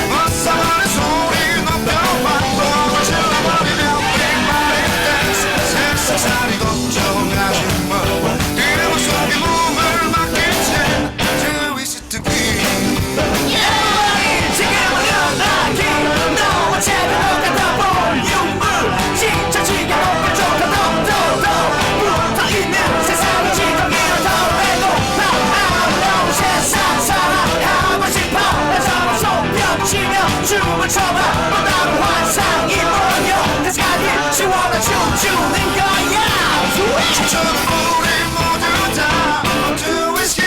S9: 벗어나는 소리 높여봐 몸을 질러버린 everybody dance 세상살이 걱정하지 마 음악 속에 몸을 맡긴 채 트위스트 퀸 지금 일어나기 너와 제대로 같아 볼륨을 진짜 지겨워 조금 더 붙어있는 세상을 지켜내어 더 배고파 아름다운 세상 살아가고 싶어 나 정말 속편치며 춤을 춰봐 또 다른 환상이 보여 가사까지 지워라 춤추는 거야 춤춰봐 우리 모두 다 트위스트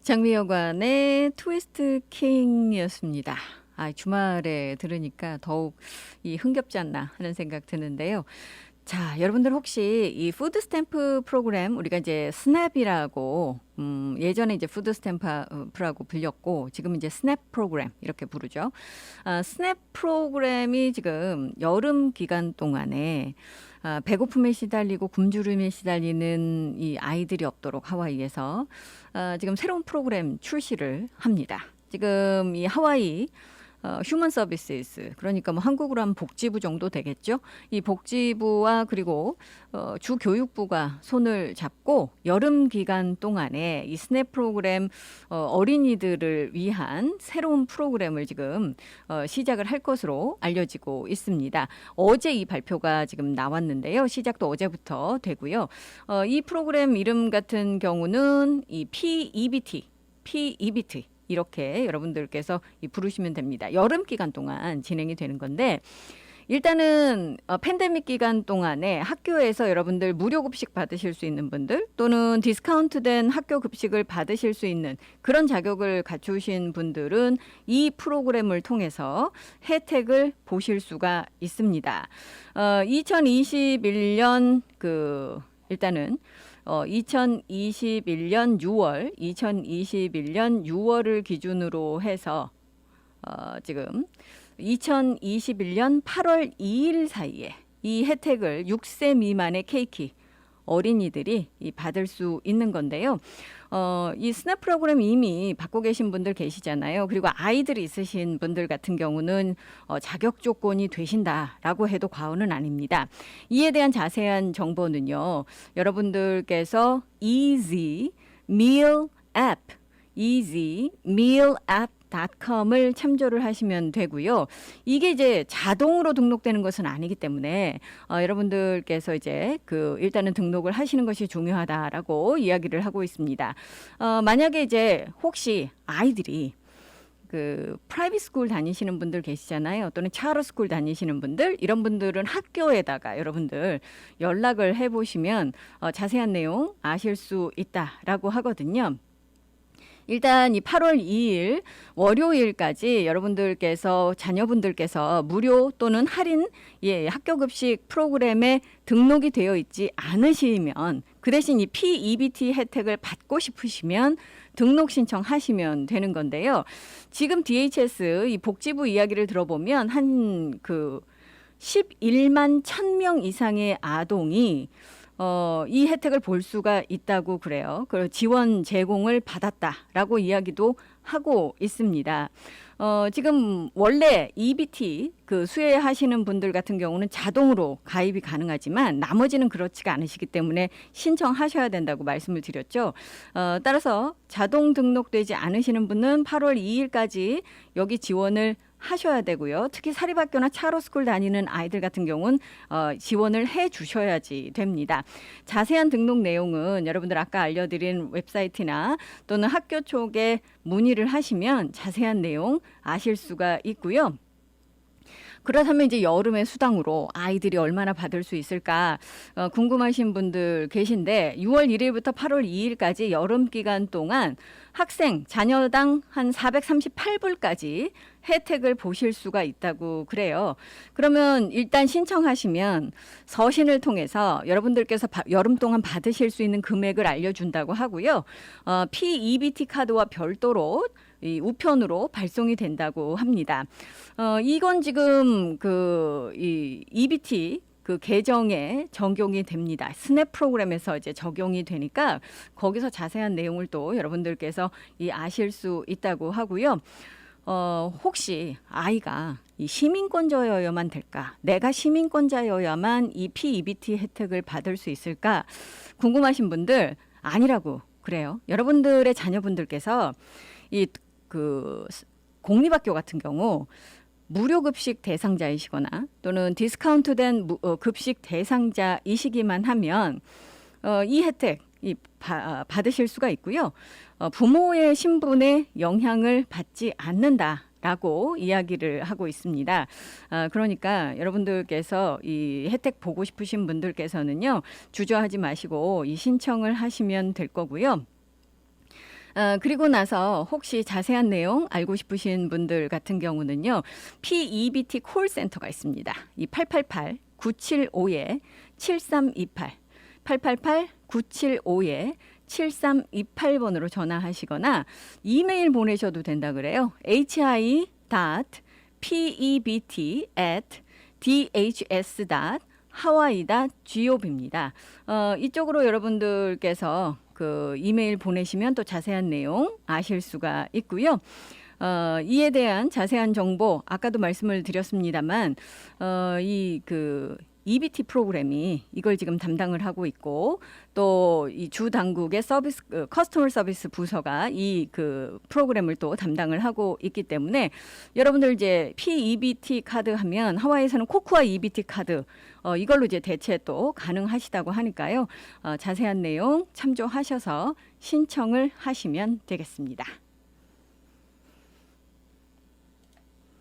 S1: 장미여관의 트위스트 킹이었습니다. 주말에 들으니까 더욱 흥겹지 않나 하는 생각 드는데요. 자, 여러분들 혹시 이 푸드 스탬프 프로그램 우리가 이제 스냅이라고 예전에 이제 푸드 스탬프라고 불렸고 지금 이제 스냅 프로그램 이렇게 부르죠. 스냅 프로그램이 지금 여름 기간 동안에 배고픔에 시달리고 굶주림에 시달리는 이 아이들이 없도록 하와이에서 지금 새로운 프로그램 출시를 합니다. 지금 이 하와이 휴먼 서비스 그러니까 뭐 한국으로 하면 복지부 정도 되겠죠. 이 복지부와 그리고 주교육부가 손을 잡고 여름 기간 동안에 이 스냅 프로그램 어린이들을 위한 새로운 프로그램을 지금 시작을 할 것으로 알려지고 있습니다. 어제 이 발표가 지금 나왔는데요. 시작도 어제부터 되고요. 이 프로그램 이름 같은 경우는 이 PEBT 이렇게 여러분들께서 부르시면 됩니다. 여름 기간 동안 진행이 되는 건데 일단은 팬데믹 기간 동안에 학교에서 여러분들 무료 급식 받으실 수 있는 분들 또는 디스카운트된 학교 급식을 받으실 수 있는 그런 자격을 갖추신 분들은 이 프로그램을 통해서 혜택을 보실 수가 있습니다. 2021년 일단은 2021년 6월을 기준으로 해서 지금 2021년 8월 2일 사이에 이 혜택을 6세 미만의 케이키 어린이들이 받을 수 있는 건데요. 이 스냅 프로그램 이미 받고 계신 분들 계시잖아요. 그리고 아이들이 있으신 분들 같은 경우는 자격 조건이 되신다라고 해도 과언은 아닙니다. 이에 대한 자세한 정보는요. 여러분들께서 Easy Meal App.com을 참조를 하시면 되고요. 이게 이제 자동으로 등록되는 것은 아니기 때문에 여러분들께서 이제 일단은 등록을 하시는 것이 중요하다라고 이야기를 하고 있습니다. 만약에 이제 혹시 아이들이 프라이빗 스쿨 다니시는 분들 계시잖아요. 또는 차러 스쿨 다니시는 분들, 이런 분들은 학교에다가 여러분들 연락을 해보시면 자세한 내용 아실 수 있다라고 하거든요. 일단 이 8월 2일 월요일까지 여러분들께서 자녀분들께서 무료 또는 할인 학교 급식 프로그램에 등록이 되어 있지 않으시면 그 대신 이 PEBT 혜택을 받고 싶으시면 등록 신청하시면 되는 건데요. 지금 DHS 이 복지부 이야기를 들어보면 한 11만 1,000명 이상의 아동이 이 혜택을 볼 수가 있다고 그래요. 그 지원 제공을 받았다라고 이야기도 하고 있습니다. 지금 원래 EBT 수혜하시는 분들 같은 경우는 자동으로 가입이 가능하지만 나머지는 그렇지가 않으시기 때문에 신청하셔야 된다고 말씀을 드렸죠. 따라서 자동 등록되지 않으시는 분은 8월 2일까지 여기 지원을 하셔야 되고요. 특히 사립학교나 차로스쿨 다니는 아이들 같은 경우는 지원을 해 주셔야지 됩니다. 자세한 등록 내용은 여러분들 아까 알려드린 웹사이트나 또는 학교 쪽에 문의를 하시면 자세한 내용 아실 수가 있고요. 그렇다면 이제 여름의 수당으로 아이들이 얼마나 받을 수 있을까 궁금하신 분들 계신데 6월 1일부터 8월 2일까지 여름 기간 동안 학생 자녀당 한 438불까지 혜택을 보실 수가 있다고 그래요. 그러면 일단 신청하시면 서신을 통해서 여러분들께서 여름 동안 받으실 수 있는 금액을 알려준다고 하고요. PEBT 카드와 별도로 이 우편으로 발송이 된다고 합니다. 이건 지금 이 EBT 계정에 적용이 됩니다. 스냅 프로그램에서 이제 적용이 되니까 거기서 자세한 내용을 또 여러분들께서 아실 수 있다고 하고요. 혹시 아이가 이 시민권자여야만 될까? 내가 시민권자여야만 이 PEBT 혜택을 받을 수 있을까? 궁금하신 분들 아니라고 그래요. 여러분들의 자녀분들께서 공립학교 같은 경우 무료 급식 대상자이시거나 또는 디스카운트된 급식 대상자이시기만 하면 이 혜택 받으실 수가 있고요. 부모의 신분에 영향을 받지 않는다라고 이야기를 하고 있습니다. 그러니까 여러분들께서 이 혜택 보고 싶으신 분들께서는요. 주저하지 마시고 이 신청을 하시면 될 거고요. 그리고 나서 혹시 자세한 내용 알고 싶으신 분들 같은 경우는요. PEBT 콜센터가 있습니다. 이 888-975-7328 888-975-7328번으로 전화하시거나 이메일 보내셔도 된다 그래요. hi.pebt@dhs.hawaii.gov입니다. 이쪽으로 여러분들께서 이메일 보내시면 또 자세한 내용 아실 수가 있고요. 이에 대한 자세한 정보 아까도 말씀을 드렸습니다만 EBT 프로그램이 이걸 지금 담당을 하고 있고 또 이 주 당국의 커스터머 서비스 부서가 이 프로그램을 또 담당을 하고 있기 때문에 여러분들 이제 PEBT 카드 하면 하와이에서는 코쿠아 EBT 카드 이걸로 이제 대체 또 가능하시다고 하니까요. 자세한 내용 참조하셔서 신청을 하시면 되겠습니다.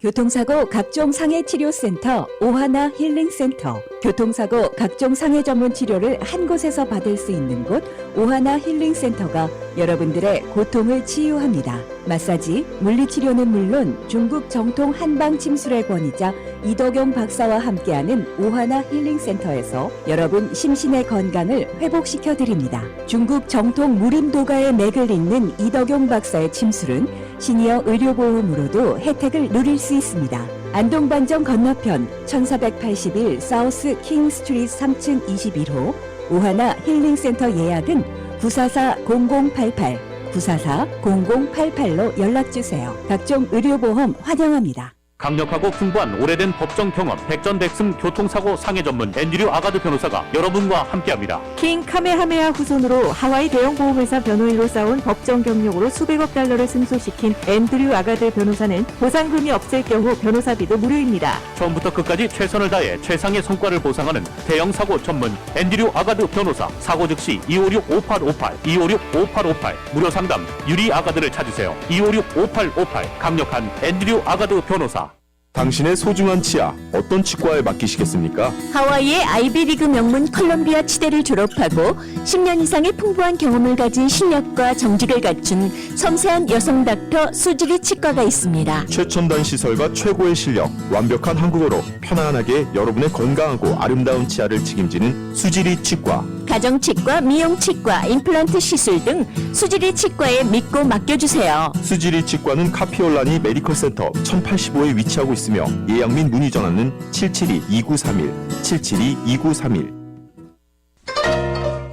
S11: 교통사고 각종 상해치료센터 오하나 힐링센터. 교통사고 각종 상해 전문 치료를 한 곳에서 받을 수 있는 곳 오하나 힐링센터가 여러분들의 고통을 치유합니다. 마사지, 물리치료는 물론 중국 정통 한방 침술의 권위자 이덕용 박사와 함께하는 오하나 힐링센터에서 여러분 심신의 건강을 회복시켜 드립니다. 중국 정통 무림도가의 맥을 잇는 이덕용 박사의 침술은 시니어 의료보험으로도 혜택을 누릴 수 있습니다. 안동반점 건너편 1481 사우스 킹스트리트 3층 21호 오하나 힐링센터 예약은 944-0088, 944-0088로 연락주세요. 각종 의료보험 환영합니다.
S14: 강력하고 풍부한 오래된 법정 경험, 백전백승 교통사고 상해 전문 앤드류 아가드 변호사가 여러분과 함께합니다.
S11: 킹 카메하메하 후손으로 하와이 대형 보험회사 변호인으로 쌓은 법정 경력으로 수백억 달러를 승소시킨 앤드류 아가드 변호사는 보상금이 없을 경우 변호사비도 무료입니다.
S14: 처음부터 끝까지 최선을 다해 최상의 성과를 보상하는 대형 사고 전문 앤드류 아가드 변호사. 사고 즉시 256-5858, 256-5858 무료 상담 유리 아가드를 찾으세요. 256-5858 강력한 앤드류 아가드 변호사.
S12: 당신의 소중한 치아 어떤 치과에 맡기시겠습니까?
S11: 하와이의 아이비리그 명문 컬럼비아 치대를 졸업하고 10년 이상의 풍부한 경험을 가진 실력과 정직을 갖춘 섬세한 여성 닥터 수지리 치과가 있습니다.
S12: 최첨단 시설과 최고의 실력, 완벽한 한국어로 편안하게 여러분의 건강하고 아름다운 치아를 책임지는 수지리 치과.
S11: 가정치과, 미용치과, 임플란트 시술 등 수지리 치과에 믿고 맡겨주세요.
S12: 수지리 치과는 카피올라니 메디컬 센터 1085에 위치하고 있으며 예약 및 문의 전화는 772-2931, 772-2931.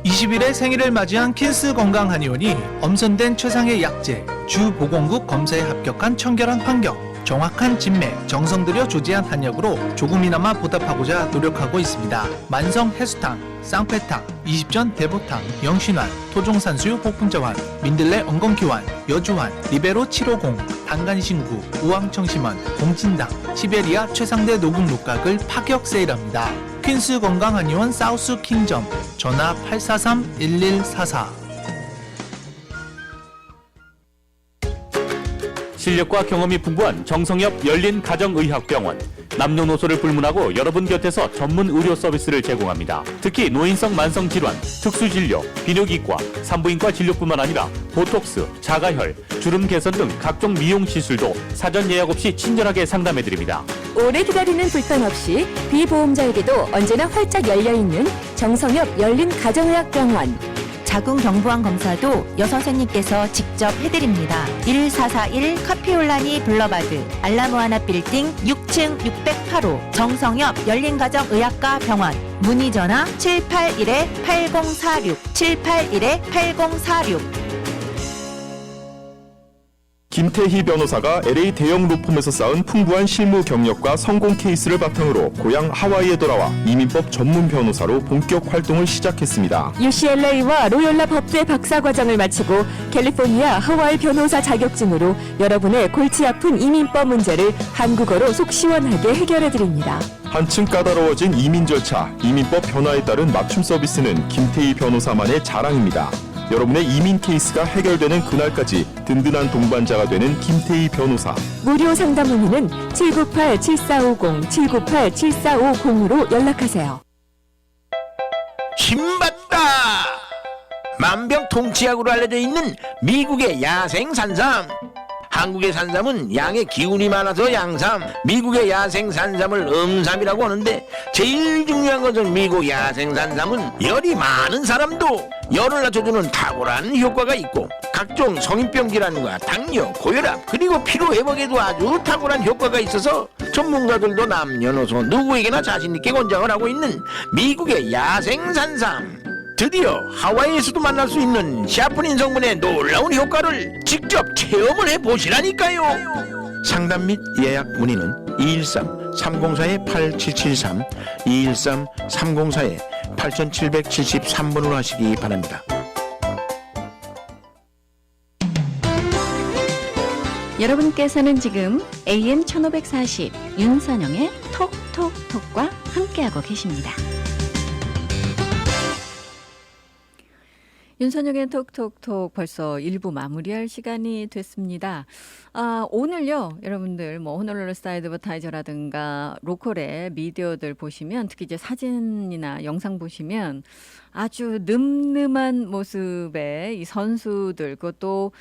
S3: 20일에 생일을 맞이한 킨스 건강 한의원이 엄선된 최상의 약재, 주 보건국 검사에 합격한 청결한 환경, 정확한 진맥, 정성 들여 조제한 한약으로 조금이나마 보답하고자 노력하고 있습니다. 만성 해수탕, 쌍패탕, 20전 대보탕, 영신환, 토종산수유 폭풍자환, 민들레 엉겅퀴환, 여주환, 리베로 750, 단간신구, 우황청심환, 공진당, 시베리아 최상대 녹음 녹각을 파격 세일합니다. 퀸스 건강한의원 사우스 킹점, 전화 843-1144.
S14: 실력과 경험이 풍부한 정성엽 열린가정의학병원. 남녀노소를 불문하고 여러분 곁에서 전문 의료 서비스를 제공합니다. 특히 노인성 만성질환, 특수진료, 비뇨기과, 산부인과 진료뿐만 아니라 보톡스, 자가혈, 주름 개선 등 각종 미용 시술도 사전 예약 없이 친절하게 상담해드립니다.
S11: 오래 기다리는 불편 없이 비보험자에게도 언제나 활짝 열려있는 정성엽 열린가정의학병원.
S5: 자궁경부암 검사도 여선생님께서 직접 해드립니다. 1441 카피올라니 블러바드 알라모아나 빌딩 6층 608호 정성엽 열린가정의학과 병원. 문의 전화 781-8046 781-8046.
S12: 김태희 변호사가 LA 대형 로펌에서 쌓은 풍부한 실무 경력과 성공 케이스를 바탕으로 고향 하와이에 돌아와 이민법 전문 변호사로 본격 활동을 시작했습니다.
S11: UCLA와 로열라 법대 박사과정을 마치고 캘리포니아 하와이 변호사 자격증으로 여러분의 골치 아픈 이민법 문제를 한국어로 속 시원하게 해결해드립니다.
S12: 한층 까다로워진 이민 절차, 이민법 변화에 따른 맞춤 서비스는 김태희 변호사만의 자랑입니다. 여러분의 이민 케이스가 해결되는 그날까지 든든한 동반자가 되는 김태희 변호사.
S11: 무료 상담 문의는 798-7450, 798-7450으로 연락하세요.
S15: 신받다! 만병통치약으로 알려져 있는 미국의 야생 산삼. 한국의 산삼은 양의 기운이 많아서 양삼, 미국의 야생 산삼을 음삼이라고 하는데 제일 중요한 것은 미국 야생 산삼은 열이 많은 사람도 열을 낮춰주는 탁월한 효과가 있고 각종 성인병 질환과 당뇨, 고혈압 그리고 피로 회복에도 아주 탁월한 효과가 있어서 전문가들도 남녀노소 누구에게나 자신있게 권장을 하고 있는 미국의 야생 산삼. 드디어 하와이에서도 만날 수 있는 샤프닌 성분의 놀라운 효과를 직접 체험을 해보시라니까요. 상담 및 예약 문의는 213-304-8773, 213-304-8773번으로 하시기 바랍니다.
S1: 여러분께서는 지금 AM 1540 윤선영의 톡톡톡과 함께하고 계십니다. 윤선영의 톡톡톡 벌써 1부 마무리할 시간이 됐습니다. 오늘요, 여러분들 호놀룰루 사이드 어드버타이저라든가 로컬의 미디어들 보시면 특히 이제 사진이나 영상 보시면 아주 늠름한 모습의 이 선수들, 그것도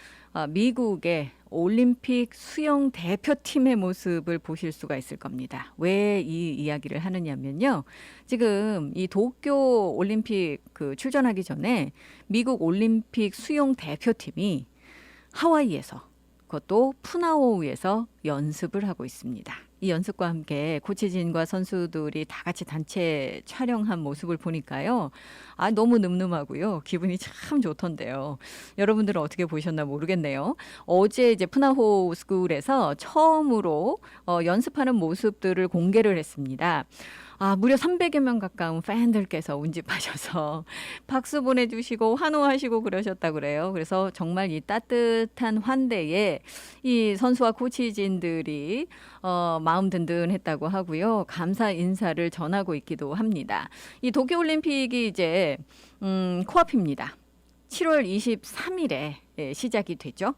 S1: 미국의 올림픽 수영 대표팀의 모습을 보실 수가 있을 겁니다. 왜 이 이야기를 하느냐면요. 지금 이 도쿄 올림픽 출전하기 전에 미국 올림픽 수영 대표팀이 하와이에서 그것도 푸나오우에서 연습을 하고 있습니다. 이 연습과 함께 코치진과 선수들이 다 같이 단체 촬영한 모습을 보니까요. 너무 늠름하고요. 기분이 참 좋던데요. 여러분들은 어떻게 보셨나 모르겠네요. 어제 이제 푸나호우 스쿨에서 처음으로 연습하는 모습들을 공개를 했습니다. 무려 300여 명 가까운 팬들께서 운집하셔서 박수 보내주시고 환호하시고 그러셨다고 그래요. 그래서 정말 이 따뜻한 환대에 이 선수와 코치진들이 마음 든든했다고 하고요. 감사 인사를 전하고 있기도 합니다. 이 도쿄올림픽이 이제 코앞입니다. 7월 23일에 시작이 되죠.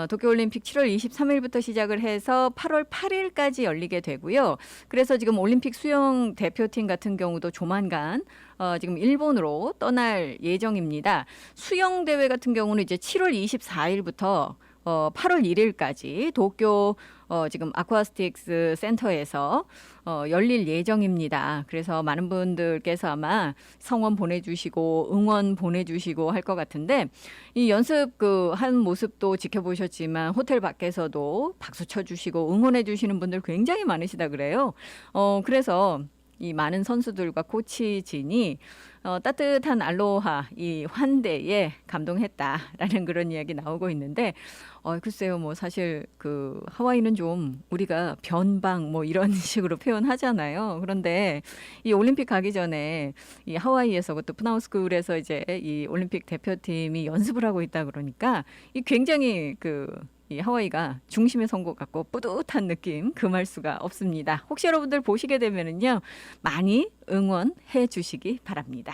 S1: 도쿄올림픽 7월 23일부터 시작을 해서 8월 8일까지 열리게 되고요. 그래서 지금 올림픽 수영 대표팀 같은 경우도 조만간 지금 일본으로 떠날 예정입니다. 수영 대회 같은 경우는 이제 7월 24일부터 8월 1일까지 도쿄 지금 아쿠아스틱스 센터에서 열릴 예정입니다. 그래서 많은 분들께서 아마 성원 보내주시고 응원 보내주시고 할 것 같은데 이 연습 한 모습도 지켜보셨지만 호텔 밖에서도 박수 쳐주시고 응원해 주시는 분들 굉장히 많으시다 그래요. 그래서 이 많은 선수들과 코치진이 따뜻한 알로하 이 환대에 감동했다라는 그런 이야기 나오고 있는데 글쎄요 뭐 사실 하와이는 좀 우리가 변방 뭐 이런 식으로 표현하잖아요. 그런데 이 올림픽 가기 전에 이 하와이에서 그것도 푸나우스쿨에서 이제 이 올림픽 대표팀이 연습을 하고 있다 그러니까 이 굉장히 이 하와이가 중심에 선 것 같고 뿌듯한 느낌 금할 수가 없습니다. 혹시 여러분들 보시게 되면은요 많이 응원해 주시기 바랍니다.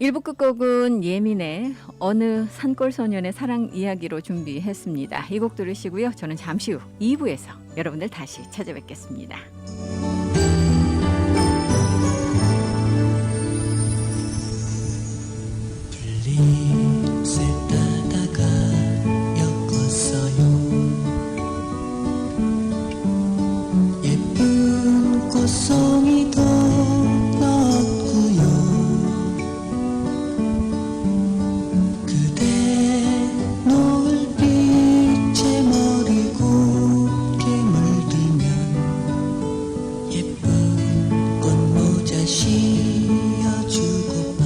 S1: 1부 끝곡은 예민의 어느 산골 소년의 사랑 이야기로 준비했습니다. 이 곡 들으시고요. 저는 잠시 후 2부에서 여러분들 다시 찾아뵙겠습니다.
S2: 불빛을 따다가 엮었어요. 예쁜 꽃송이도 넣었고요. 그대 노을빛에 머리 곱게 물들면 예쁜 꽃모자 씌워주고파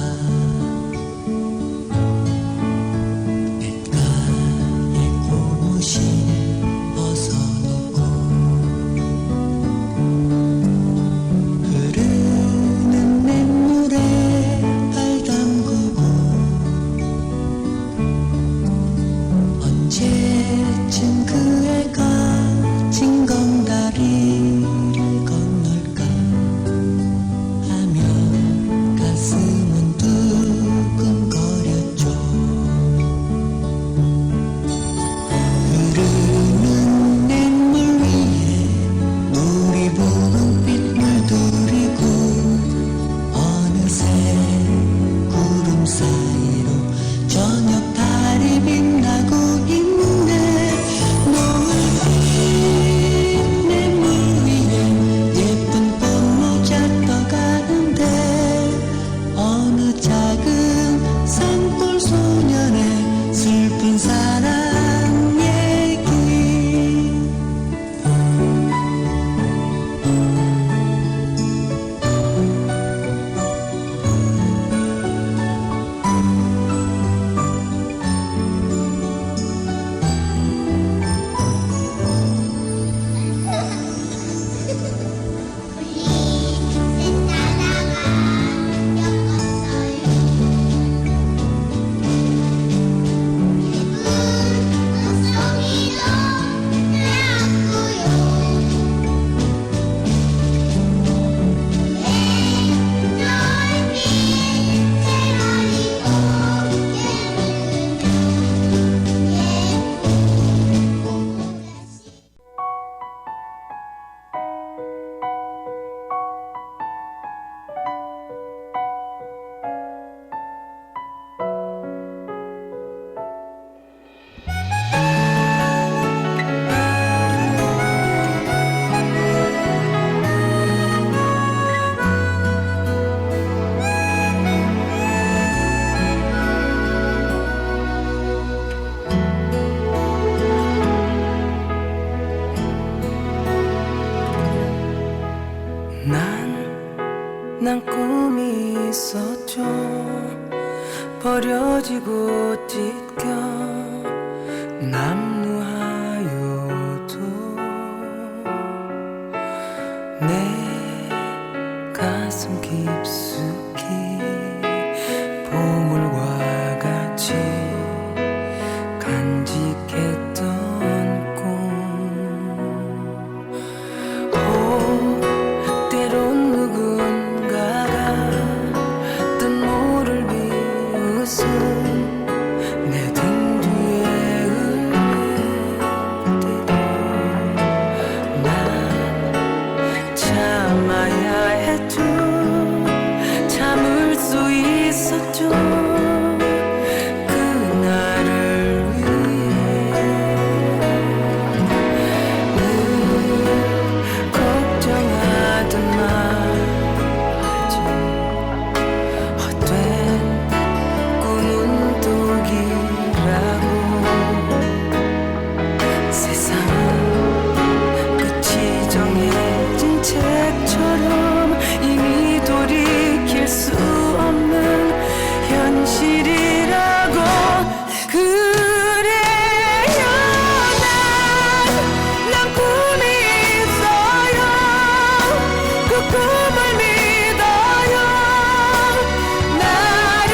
S2: 언제쯤 그 애가 징검다리를 건널까 하며 가슴은 두근거렸죠. 흐르는 냇물 위에 물이 붉은빛 물들이고 어느새 구름 사이로 저녁 달이 빛나고 난 꿈이 있었죠. 버려지고 찢겨 남루하여도 내 가슴 깊숙이 보물과 같이 간직했던 꿈 때론 누군가가 뜬모를 비웃음 내 등 뒤에 흘릴 때도 난 참아야 했죠. 줘 그날을 위해 늘 걱정하던 말하지 헛된 꿈은 독이라고 세상은 끝이 정해진 책처럼 이미 돌이킬 수 없는 현실이라고 그래요 난 꿈이 있어요 그 꿈을 믿어요 나를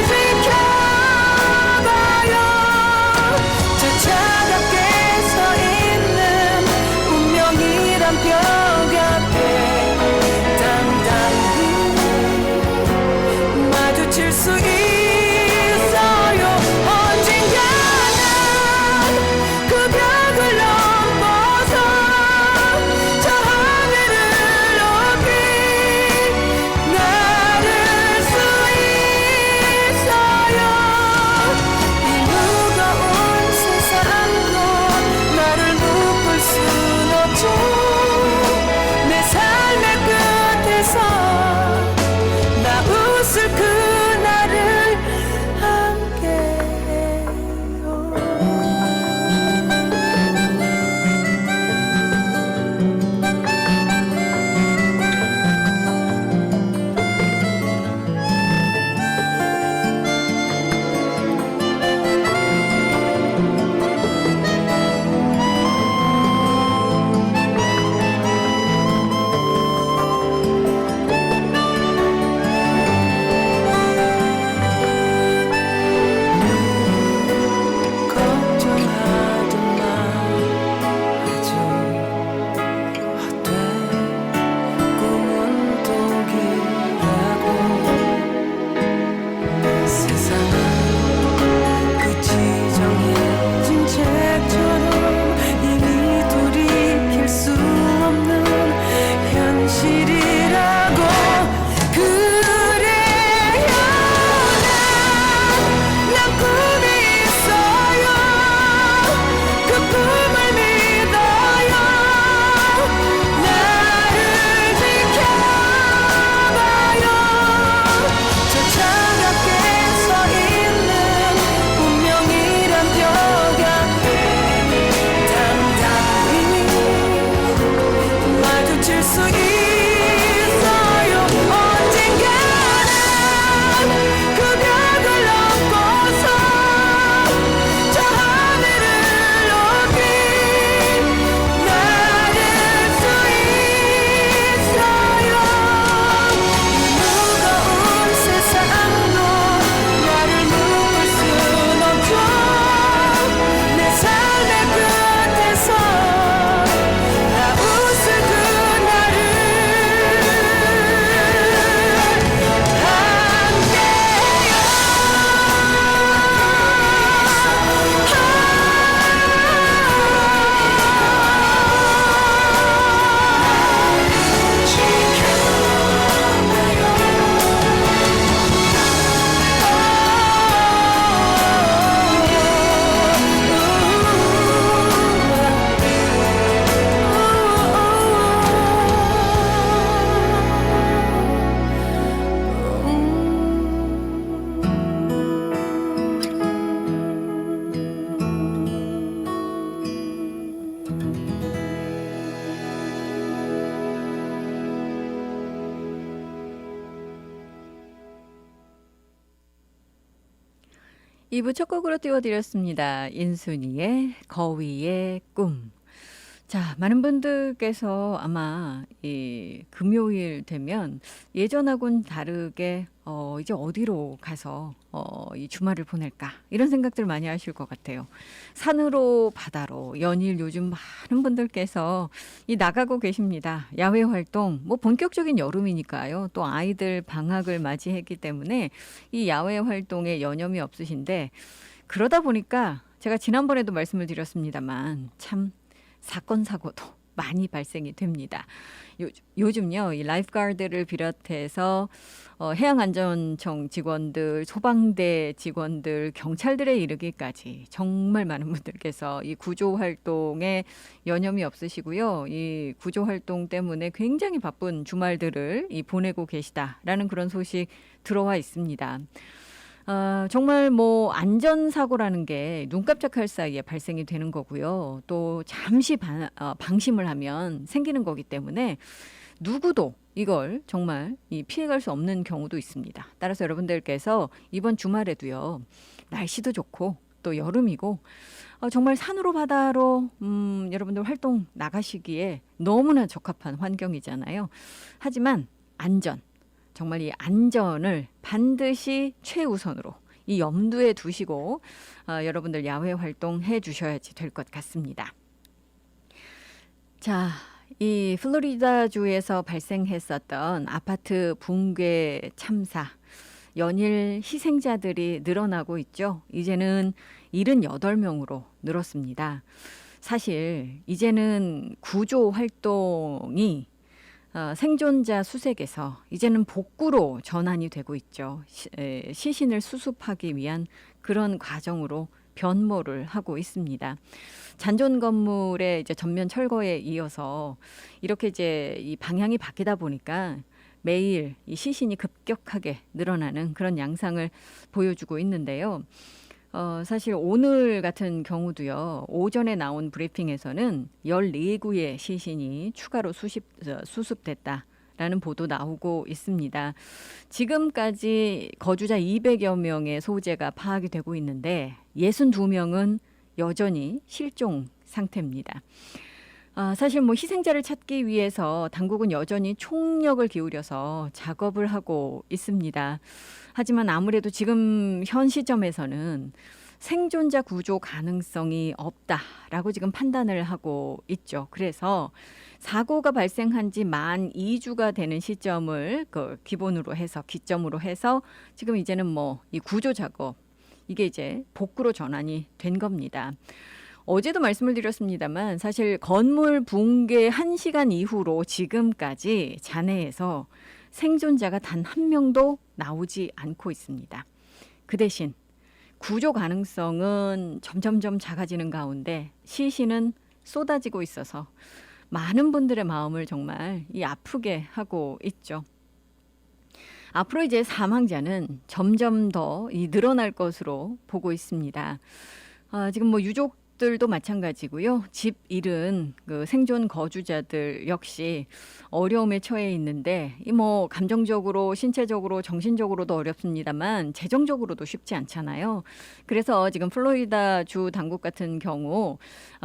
S2: 지켜봐요 저 차갑게 서 있는 운명이란 벽 앞에 당당히 마주칠 수 있어요 언젠가는 그 벽을 넘어서 저 하늘을 높이 나를 수 있어요 이 무거운 세상도 나를 묶을 순 없죠 내 삶의 끝에서 나 웃을 그날을 함께해요 걱정하던 말하지 헛된 꿈은 독이라고 세상은 끝이 정해진 책처럼 이미 돌이킬 수 없는 현실이라고 그래요 난 꿈이 있어요 그 꿈을 믿어요 나를 지켜봐요 저 차갑게 서 있는 운명이란 벽 앞에 당당히 마주칠 수 있어요 언젠가는 그 벽을 넘고서 저 하늘을 높이 나를 수 있어요 이 무거운 세상도 나를 묶을 순 없죠 내 삶의 끝에서 나 웃을 그날을
S1: 이부 첫 곡으로 띄워드렸습니다. 인순이의 거위의 꿈. 자, 많은 분들께서 아마 이 금요일 되면 예전하고는 다르게 이제 어디로 가서 이 주말을 보낼까 이런 생각들 많이 하실 것 같아요. 산으로 바다로 연일 요즘 많은 분들께서 나가고 계십니다. 야외 활동 뭐 본격적인 여름이니까요. 또 아이들 방학을 맞이했기 때문에 이 야외 활동에 여념이 없으신데 그러다 보니까 제가 지난번에도 말씀을 드렸습니다만 참 사건 사고도 많이 발생이 됩니다. 요즘요, 이 라이프가드를 비롯해서 해양안전청 직원들, 소방대 직원들, 경찰들에 이르기까지 정말 많은 분들께서 이 구조활동에 여념이 없으시고요. 이 구조활동 때문에 굉장히 바쁜 주말들을 보내고 계시다라는 그런 소식 들어와 있습니다. 정말 뭐 안전사고라는 게 눈 깜짝할 사이에 발생이 되는 거고요. 또 잠시 방심을 하면 생기는 거기 때문에 누구도 이걸 정말 피해갈 수 없는 경우도 있습니다. 따라서 여러분들께서 이번 주말에도요. 날씨도 좋고 또 여름이고 정말 산으로 바다로 여러분들 활동 나가시기에 너무나 적합한 환경이잖아요. 하지만 안전. 정말 이 안전을 반드시 최우선으로 이 염두에 두시고 여러분들 야외 활동해 주셔야지 될 것 같습니다. 자, 이 플로리다주에서 발생했었던 아파트 붕괴 참사, 연일 희생자들이 늘어나고 있죠. 이제는 78명으로 늘었습니다. 사실 이제는 구조 활동이 생존자 수색에서 이제는 복구로 전환이 되고 있죠. 시신을 수습하기 위한 그런 과정으로 변모를 하고 있습니다. 잔존 건물의 이제 전면 철거에 이어서 이렇게 이제 이 방향이 바뀌다 보니까 매일 이 시신이 급격하게 늘어나는 그런 양상을 보여주고 있는데요. 사실 오늘 같은 경우도요. 오전에 나온 브리핑에서는 14구의 시신이 추가로 수습됐다라는 보도 나오고 있습니다. 지금까지 거주자 200여 명의 소재가 파악이 되고 있는데 62명은 여전히 실종 상태입니다. 사실 뭐 희생자를 찾기 위해서 당국은 여전히 총력을 기울여서 작업을 하고 있습니다. 하지만 아무래도 지금 현 시점에서는 생존자 구조 가능성이 없다라고 지금 판단을 하고 있죠. 그래서 사고가 발생한 지 만 2주가 되는 시점을 기점으로 해서 지금 이제는 뭐 이 구조 작업 이게 이제 복구로 전환이 된 겁니다. 어제도 말씀을 드렸습니다만 사실 건물 붕괴 1시간 이후로 지금까지 잔해에서 생존자가 단 한 명도 나오지 않고 있습니다. 그 대신 구조 가능성은 점점점 작아지는 가운데 시신은 쏟아지고 있어서 많은 분들의 마음을 정말 아프게 하고 있죠. 앞으로 이제 사망자는 점점 더 늘어날 것으로 보고 있습니다. 지금 뭐 유족들도 마찬가지고요. 집 잃은 그 생존 거주자들 역시 어려움에 처해 있는데 뭐 감정적으로, 신체적으로, 정신적으로도 어렵습니다만 재정적으로도 쉽지 않잖아요. 그래서 지금 플로리다 주 당국 같은 경우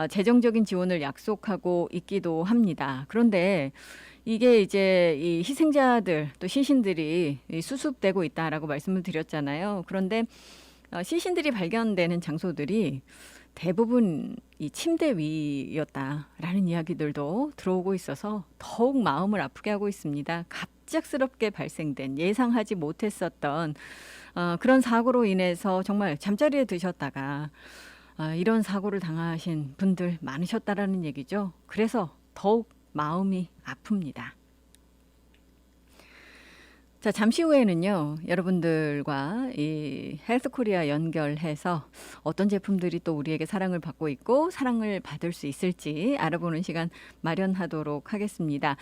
S1: 재정적인 지원을 약속하고 있기도 합니다. 그런데 이게 이제 이 희생자들 또 시신들이 수습되고 있다라고 말씀을 드렸잖아요. 그런데 시신들이 발견되는 장소들이 대부분 이 침대 위였다라는 이야기들도 들어오고 있어서 더욱 마음을 아프게 하고 있습니다. 갑작스럽게 발생된 예상하지 못했었던 그런 사고로 인해서 정말 잠자리에 드셨다가 이런 사고를 당하신 분들 많으셨다라는 얘기죠. 그래서 더욱 마음이 아픕니다. 자, 잠시 후에는요, 여러분들과 이 헬스코리아 연결해서 어떤 제품들이 또 우리에게 사랑을 받고 있고 사랑을 받을 수 있을지 알아보는 시간 마련하도록 하겠습니다.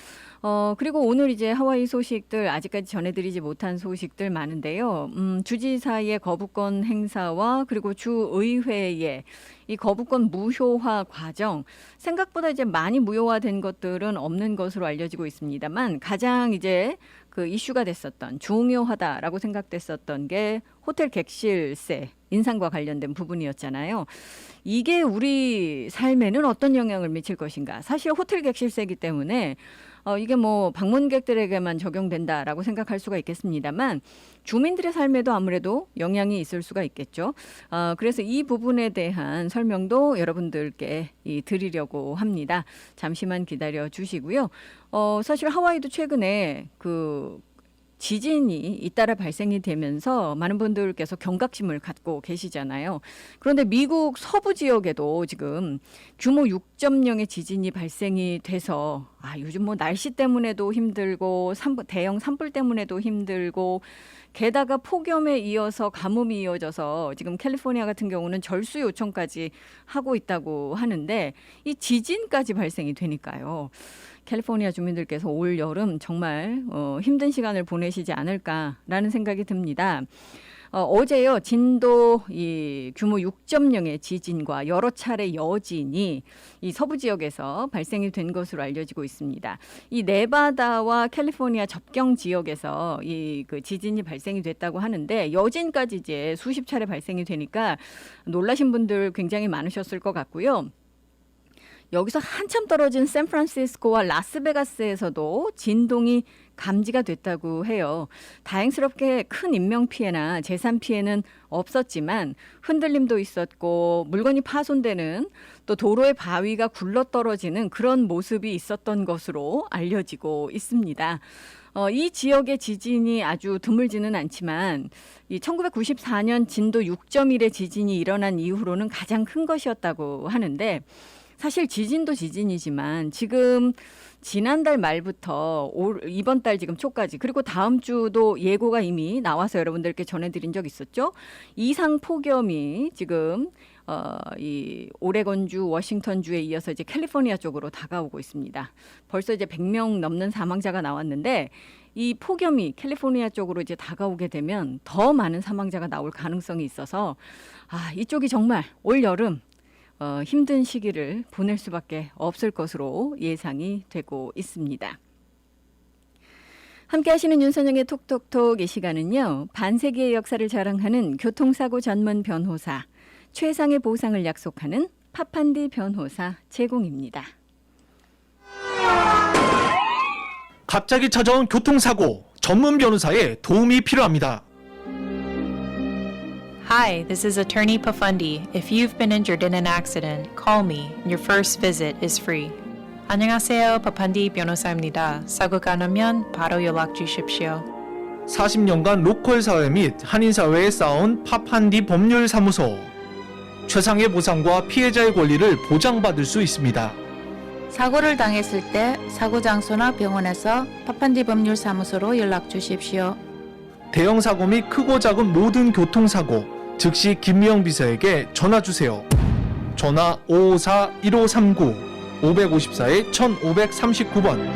S1: 그리고 오늘 이제 하와이 소식들 아직까지 전해드리지 못한 소식들 많은데요. 주지사의 거부권 행사와 그리고 주의회의 이 거부권 무효화 과정 생각보다 이제 많이 무효화된 것들은 없는 것으로 알려지고 있습니다만 가장 이제 그 이슈가 됐었던 중요하다라고 생각됐었던 게 호텔 객실세 인상과 관련된 부분이었잖아요. 이게 우리 삶에는 어떤 영향을 미칠 것인가? 사실 호텔 객실세이기 때문에 이게 뭐 방문객들에게만 적용된다라고 생각할 수가 있겠습니다만 주민들의 삶에도 아무래도 영향이 있을 수가 있겠죠. 그래서 이 부분에 대한 설명도 여러분들께 드리려고 합니다. 잠시만 기다려 주시고요. 사실 하와이도 최근에 그 지진이 잇따라 발생이 되면서 많은 분들께서 경각심을 갖고 계시잖아요. 그런데 미국 서부 지역에도 지금 규모 6.0의 지진이 발생이 돼서 요즘 뭐 날씨 때문에도 힘들고 대형 산불 때문에도 힘들고 게다가 폭염에 이어서 가뭄이 이어져서 지금 캘리포니아 같은 경우는 절수 요청까지 하고 있다고 하는데 이 지진까지 발생이 되니까요. 캘리포니아 주민들께서 올 여름 정말 힘든 시간을 보내시지 않을까라는 생각이 듭니다. 어제요 진도 규모 6.0의 지진과 여러 차례 여진이 이 서부 지역에서 발생이 된 것으로 알려지고 있습니다. 이 네바다와 캘리포니아 접경 지역에서 그 지진이 발생이 됐다고 하는데 여진까지 이제 수십 차례 발생이 되니까 놀라신 분들 굉장히 많으셨을 것 같고요. 여기서 한참 떨어진 샌프란시스코와 라스베가스에서도 진동이 감지가 됐다고 해요. 다행스럽게 큰 인명피해나 재산피해는 없었지만 흔들림도 있었고 물건이 파손되는 또 도로의 바위가 굴러떨어지는 그런 모습이 있었던 것으로 알려지고 있습니다. 이 지역의 지진이 아주 드물지는 않지만 이 1994년 진도 6.1의 지진이 일어난 이후로는 가장 큰 것이었다고 하는데 사실 지진도 지진이지만 지금 지난달 말부터 이번 달 지금 초까지 그리고 다음 주도 예고가 이미 나와서 여러분들께 전해드린 적 있었죠. 이상 폭염이 지금 이 오레곤주, 워싱턴주에 이어서 이제 캘리포니아 쪽으로 다가오고 있습니다. 벌써 이제 100명 넘는 사망자가 나왔는데 이 폭염이 캘리포니아 쪽으로 이제 다가오게 되면 더 많은 사망자가 나올 가능성이 있어서 이쪽이 정말 올 여름 힘든 시기를 보낼 수밖에 없을 것으로 예상이 되고 있습니다. 함께 하시는 윤선영의 톡톡톡 이 시간은요. 반세기의 역사를 자랑하는 교통사고 전문 변호사, 최상의 보상을 약속하는 파판디 변호사 제공입니다.
S3: 갑자기 찾아온 교통사고, 전문 변호사의 도움이 필요합니다.
S4: Hi, this is Attorney Pafundi. If you've been injured in an accident, call me. Your first visit is free. 안녕하세요, 파판디 변호사입니다. 사고가 나면 바로 연락 주십시오.
S3: 40년간 로컬 사회 및 한인 사회에 쌓아온 파판디 법률사무소. 최상의 보상과 피해자의 권리를 보장받을 수 있습니다.
S5: 사고를 당했을 때 사고 장소나 병원에서 파판디 법률사무소로 연락 주십시오.
S3: 대형 사고 및 크고 작은 모든 교통사고 즉시 김미영 비서에게 전화 주세요. 전화 554-1539 554-1539번.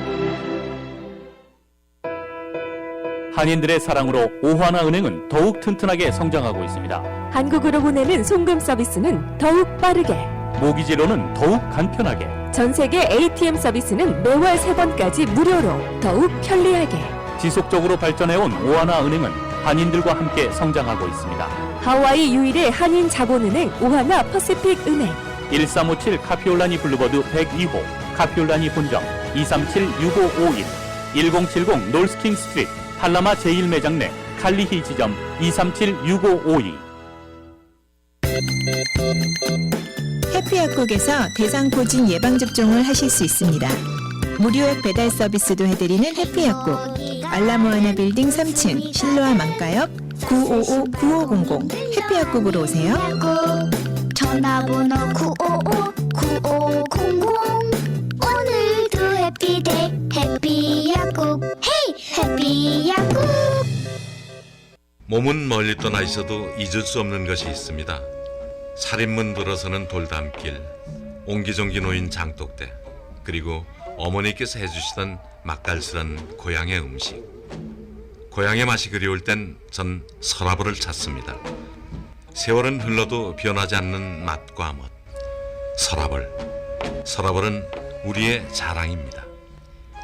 S14: 한인들의 사랑으로 오하나은행은 더욱 튼튼하게 성장하고 있습니다.
S11: 한국으로 보내는 송금 서비스는 더욱 빠르게,
S14: 모기지로는 더욱 간편하게,
S11: 전 세계 ATM 서비스는 매월 3번까지 무료로 더욱 편리하게.
S14: 지속적으로 발전해온 오하나은행은 한인들과 함께 성장하고 있습니다.
S11: 하와이 유일의 한인 자본은행 오하나 퍼시픽 은행.
S14: 1357 카피올라니 블루버드 102호, 카피올라니 본점 237-6551, 1070 놀스킹 스트리트, 팔라마 제1매장 내 칼리히 지점 237-6552.
S13: 해피약국에서 대상포진 예방접종을 하실 수 있습니다. 무료액 배달 서비스도 해드리는 해피약국. 알라모아나 빌딩 3층 실로아 망가역 955-9500 해피약국으로 오세요.
S2: 전화번호 955-9500 오늘도 해피데이 해피약국 헤이 해피약국.
S16: 몸은 멀리 떠나 있어도 잊을 수 없는 것이 있습니다. 살인문 들어서는 돌담길, 옹기종기 놓인 장독대, 그리고 어머니께서 해주시던 맛깔스런 고향의 음식. 고향의 맛이 그리울 땐 전 서라벌을 찾습니다. 세월은 흘러도 변하지 않는 맛과 멋. 서라벌은 우리의 자랑입니다.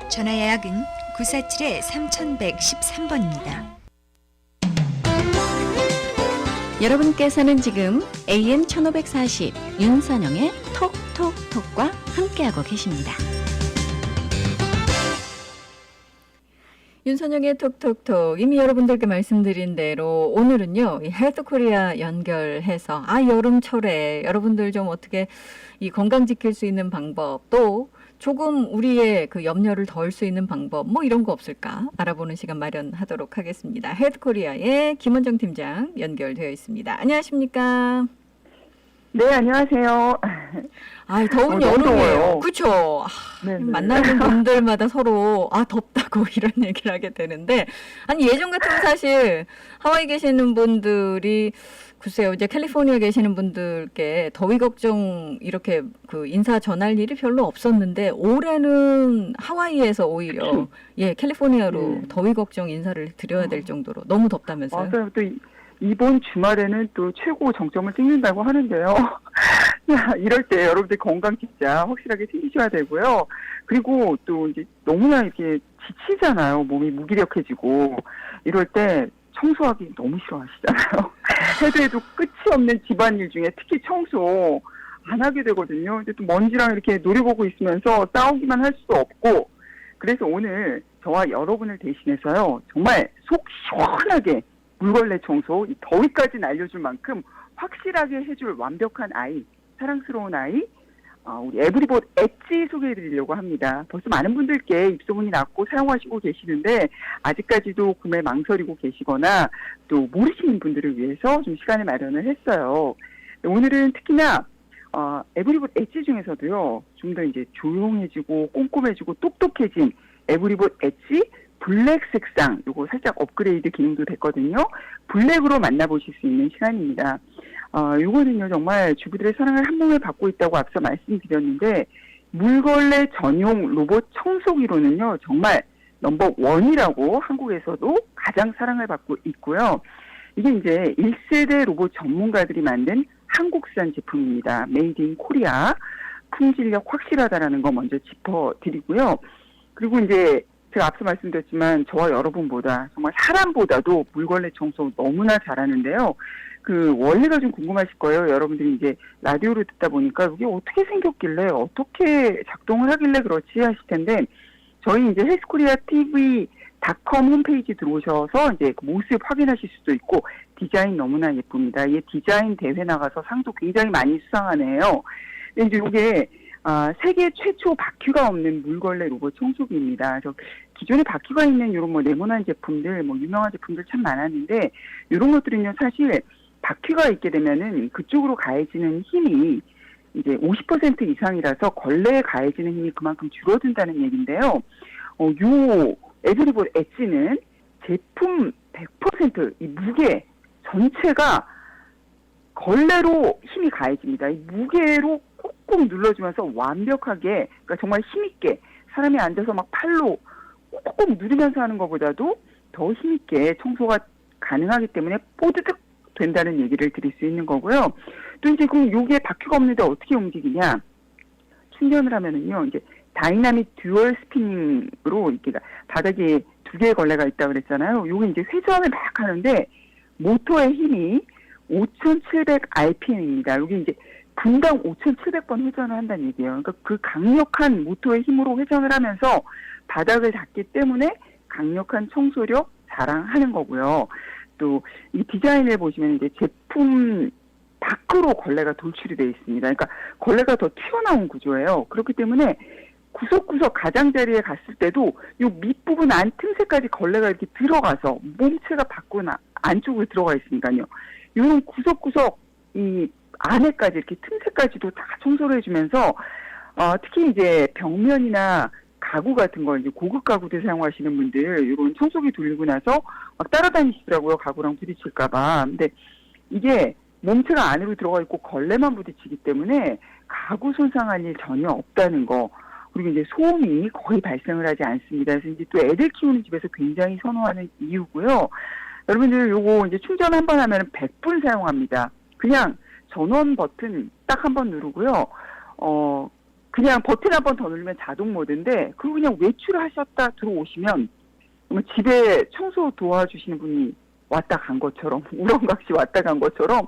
S17: 전화 예약은 947-3113번입니다.
S1: 여러분께서는 지금 AM 1540 윤선영의 톡톡톡과 함께하고 계십니다. 윤선영의 톡톡톡, 이미 여러분들께 말씀드린 대로 오늘은요, 이 헬스코리아 연결해서 여름철에 여러분들 좀 어떻게 이 건강 지킬 수 있는 방법, 또 조금 우리의 그 염려를 덜 수 있는 방법 뭐 이런 거 없을까 알아보는 시간 마련하도록 하겠습니다. 헤드코리아의 김원정 팀장 연결되어 있습니다. 안녕하십니까?
S18: 네, 안녕하세요.
S1: 아, 더운 여름이에요. 그렇죠. 만나는 분들마다 서로 덥다고 이런 얘기를 하게 되는데 아니 예전 같으면 사실 하와이 계시는 분들이 글쎄요, 이제 캘리포니아 계시는 분들께 더위 걱정 이렇게 그 인사 전할 일이 별로 없었는데 올해는 하와이에서 오히려 캘리포니아로 더위 걱정 인사를 드려야 될 정도로 너무 덥다면서요?
S18: 맞아요. 또 이번 주말에는 또 최고 정점을 찍는다고 하는데요. 이럴 때 여러분들 건강 진짜 확실하게 챙기셔야 되고요. 그리고 또 이제 너무나 이렇게 지치잖아요. 몸이 무기력해지고 이럴 때 청소하기 너무 싫어하시잖아요. 해도 끝이 없는 집안일 중에 특히 청소 안 하게 되거든요. 근데 또 먼지랑 이렇게 노려보고 있으면서 싸우기만 할 수도 없고 그래서 오늘 저와 여러분을 대신해서요. 정말 속 시원하게 물걸레 청소, 이 더위까지 날려줄 만큼 확실하게 해줄 완벽한 아이, 사랑스러운 아이, 우리 에브리봇 엣지 소개해드리려고 합니다. 벌써 많은 분들께 입소문이 났고 사용하시고 계시는데 아직까지도 구매 망설이고 계시거나 또 모르시는 분들을 위해서 좀 시간을 마련을 했어요. 오늘은 특히나 에브리봇 엣지 중에서도요, 좀 더 이제 조용해지고 꼼꼼해지고 똑똑해진 에브리봇 엣지 블랙 색상, 요거 살짝 업그레이드 기능도 됐거든요. 블랙으로 만나보실 수 있는 시간입니다. 요거는요, 정말 주부들의 사랑을 한 몸에 받고 있다고 앞서 말씀드렸는데, 물걸레 전용 로봇 청소기로는요, 정말 넘버 원이라고 한국에서도 가장 사랑을 받고 있고요. 이게 이제 1세대 로봇 전문가들이 만든 한국산 제품입니다. 메이드 인 코리아. 품질력 확실하다라는 거 먼저 짚어드리고요. 그리고 이제 제가 앞서 말씀드렸지만 저와 여러분보다 정말 사람보다도 물걸레 청소 너무나 잘하는데요. 그 원리가 좀 궁금하실 거예요. 여러분들이 이제 라디오를 듣다 보니까 이게 어떻게 생겼길래 어떻게 작동을 하길래 그렇지 하실 텐데 저희 이제 헬스코리아 TV.com 홈페이지 들어오셔서 이제 그 모습 확인하실 수도 있고 디자인 너무나 예쁩니다. 이 디자인 대회 나가서 상도 굉장히 많이 수상하네요. 근데 이제 이게 세계 최초 바퀴가 없는 물걸레 로봇 청소기입니다. 그래서 기존에 바퀴가 있는 이런 뭐 네모난 제품들, 뭐 유명한 제품들 참 많았는데 이런 것들은요 사실 바퀴가 있게 되면은 그쪽으로 가해지는 힘이 이제 50% 이상이라서 걸레에 가해지는 힘이 그만큼 줄어든다는 얘기인데요. 요 에브리봇 엣지는 제품 100% 이 무게 전체가 걸레로 힘이 가해집니다. 이 무게로 꾹꾹 눌러주면서 완벽하게, 그러니까 정말 힘있게 사람이 앉아서 막 팔로 꾹꾹 누르면서 하는 것보다도 더 힘있게 청소가 가능하기 때문에 뽀드득 된다는 얘기를 드릴 수 있는 거고요. 또 이제 그럼 요게 바퀴가 없는데 어떻게 움직이냐? 충전을 하면은요, 이제 다이나믹 듀얼 스피닝으로 이렇게 바닥에 두 개의 걸레가 있다고 그랬잖아요. 요게 이제 회전을 막 하는데 모터의 힘이 5,700 RPM입니다. 여기 이제 분당 5,700번 회전을 한다는 얘기예요. 그러니까 그 강력한 모터의 힘으로 회전을 하면서 바닥을 닦기 때문에 강력한 청소력 자랑하는 거고요. 또 이 디자인을 보시면 이제 제품 밖으로 걸레가 돌출이 되어 있습니다. 그러니까 걸레가 더 튀어나온 구조예요. 그렇기 때문에 구석구석 가장자리에 갔을 때도 이 밑부분 안 틈새까지 걸레가 이렇게 들어가서 몸체가 밖으로 안쪽으로 들어가 있으니까요. 이런 구석구석 이 안에까지 이렇게 틈새까지도 다 청소를 해주면서 특히 이제 벽면이나 가구 같은 거 이제 고급 가구들 사용하시는 분들 이런 청소기 돌리고 나서 막 따라다니시더라고요. 가구랑 부딪힐까봐. 근데 이게 몸체가 안으로 들어가 있고 걸레만 부딪히기 때문에 가구 손상할 일 전혀 없다는 거. 그리고 이제 소음이 거의 발생을 하지 않습니다. 그래서 이제 또 애들 키우는 집에서 굉장히 선호하는 이유고요. 여러분들 요거 이제 충전 한 번 하면 100분 사용합니다. 그냥 전원 버튼 딱 한 번 누르고요. 그냥 버튼 한 번 더 누르면 자동 모드인데 그리고 그냥 외출을 하셨다 들어오시면 집에 청소 도와주시는 분이 왔다 간 것처럼 우렁각시 왔다 간 것처럼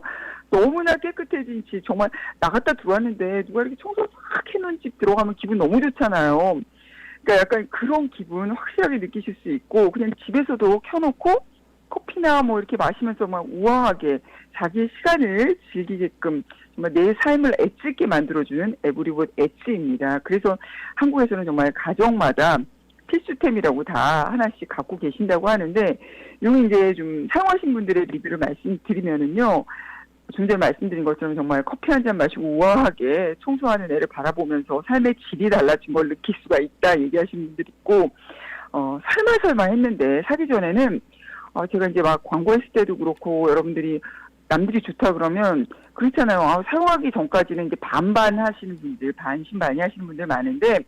S18: 너무나 깨끗해진 집 정말 나갔다 들어왔는데 누가 이렇게 청소 싹 해놓은 집 들어가면 기분 너무 좋잖아요. 그러니까 약간 그런 기분 확실하게 느끼실 수 있고 그냥 집에서도 켜놓고 커피나 뭐 이렇게 마시면서 막 우아하게 자기의 시간을 즐기게끔 정말 내 삶을 애찍게 만들어주는 에브리봇 엣지입니다. 그래서 한국에서는 정말 가정마다 필수템이라고 다 하나씩 갖고 계신다고 하는데, 이거 이제 좀 사용하신 분들의 리뷰를 말씀드리면은요, 좀 전에 말씀드린 것처럼 정말 커피 한 잔 마시고 우아하게 청소하는 애를 바라보면서 삶의 질이 달라진 걸 느낄 수가 있다 얘기하시는 분들 있고, 설마 했는데 사기 전에는 제가 이제 막 광고했을 때도 그렇고 여러분들이 남들이 좋다 그러면 그렇잖아요. 사용하기 전까지는 이제 반반 하시는 분들, 반신반의 하시는 분들 많은데,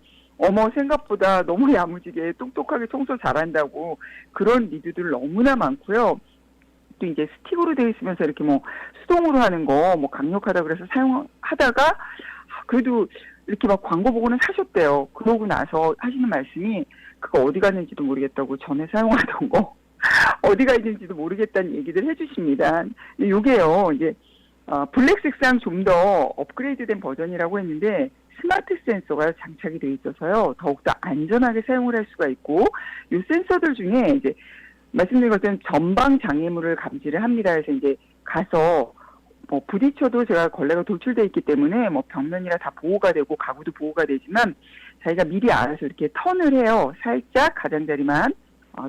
S18: 생각보다 너무 야무지게 똑똑하게 청소 잘한다고 그런 리뷰들 너무나 많고요. 또 이제 스틱으로 되어 있으면서 이렇게 뭐 수동으로 하는 거 뭐 강력하다 그래서 사용하다가 그래도 이렇게 막 광고 보고는 사셨대요. 그러고 나서 하시는 말씀이 그거 어디 갔는지도 모르겠다고, 전에 사용하던 거 어디가 있는지도 모르겠다는 얘기를 해주십니다. 요게요, 이제 블랙 색상 좀 더 업그레이드된 버전이라고 했는데 스마트 센서가 장착이 되어 있어서요, 더욱더 안전하게 사용을 할 수가 있고, 이 센서들 중에 이제 말씀드린 것처럼 전방 장애물을 감지를 합니다. 그래서 이제 가서 뭐 부딪혀도 제가 걸레가 돌출돼 있기 때문에 뭐 벽면이라 다 보호가 되고 가구도 보호가 되지만, 자기가 미리 알아서 이렇게 턴을 해요. 살짝 가장자리만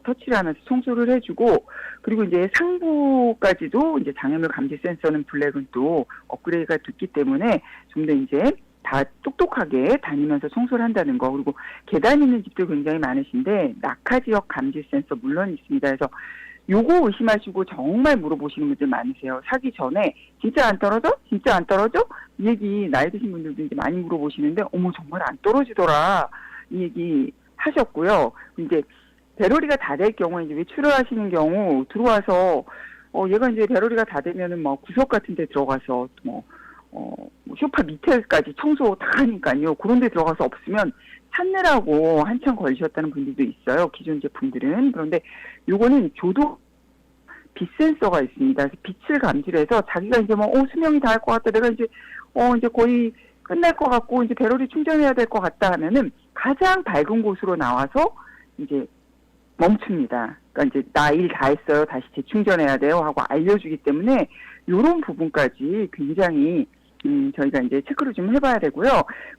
S18: 터치를 하면서 청소를 해주고, 그리고 이제 상부까지도 이제 장애물 감지 센서는 블랙은 또 업그레이드가 됐기 때문에 좀 더 이제 다 똑똑하게 다니면서 청소를 한다는 거. 그리고 계단 있는 집도 굉장히 많으신데 낙하 지역 감지 센서 물론 있습니다. 그래서 요거 의심하시고 정말 물어보시는 분들 많으세요. 사기 전에 진짜 안 떨어져? 진짜 안 떨어져? 이 얘기 나이 드신 분들도 이제 많이 물어보시는데, 정말 안 떨어지더라, 이 얘기 하셨고요. 이제 배럴리가 다 될 경우에 이제 외출을 하시는 경우 들어와서 얘가 이제 배럴리가 다 되면은 뭐 구석 같은 데 들어가서 소파 밑에까지 청소 다 하니까요. 그런 데 들어가서 없으면 찾느라고 한참 걸리셨다는 분들도 있어요, 기존 제품들은. 그런데 요거는 조도 빛 센서가 있습니다. 그래서 빛을 감지를 해서 자기가 이제 수명이 다 할 것 같다, 내가 이제 이제 거의 끝날 것 같고 이제 배럴이 충전해야 될 것 같다 하면은 가장 밝은 곳으로 나와서 이제 멈춥니다. 그러니까 이제 나 일 다 했어요, 다시 재충전해야 돼요 하고 알려주기 때문에 요런 부분까지 굉장히 저희가 이제 체크를 좀 해봐야 되고요.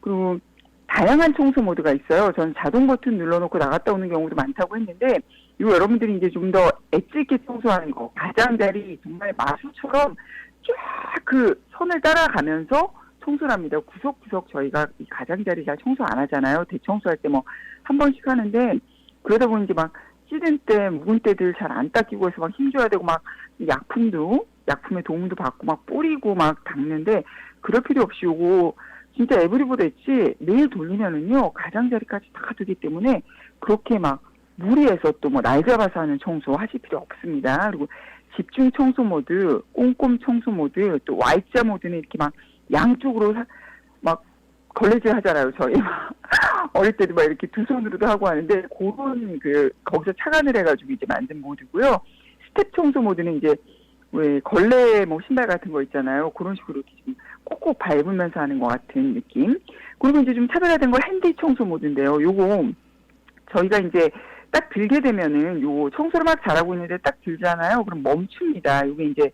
S18: 그리고 다양한 청소 모드가 있어요. 저는 자동 버튼 눌러놓고 나갔다 오는 경우도 많다고 했는데, 이거 여러분들이 이제 좀 더 엣지 있게 청소하는 거, 가장자리 정말 마술처럼 쫙 그 선을 따라가면서 청소를 합니다. 구석구석 저희가 이 가장자리 잘 청소 안 하잖아요. 대청소할 때 뭐 한 번씩 하는데, 그러다 보니 이제 막 찌든 때, 묵은 때들 잘 안 닦이고 해서 막 힘줘야 되고, 막 약품의 도움도 받고 막 뿌리고 막 닦는데, 그럴 필요 없이 요거 진짜 에브리보다 있지, 매일 돌리면은요 가장자리까지 다 되기 때문에 그렇게 막 무리해서 또 뭐 날 잡아서 하는 청소 하실 필요 없습니다. 그리고 집중 청소 모드, 꼼꼼 청소 모드, 또 Y자 모드는 이렇게 막 양쪽으로 막 걸레질 하잖아요. 저희 어릴 때도 막 이렇게 두 손으로도 하고 하는데, 그런 거기서 착안을 해가지고 이제 만든 모드고요. 스텝 청소 모드는 이제 왜 걸레 뭐 신발 같은 거 있잖아요. 그런 식으로 이렇게 좀 콕콕 밟으면서 하는 것 같은 느낌. 그리고 이제 좀 차별화된 거 핸디 청소 모드인데요. 요거 저희가 이제 딱 들게 되면은 요 청소를 막 잘하고 있는데 딱 들잖아요. 그럼 멈춥니다. 요게 이제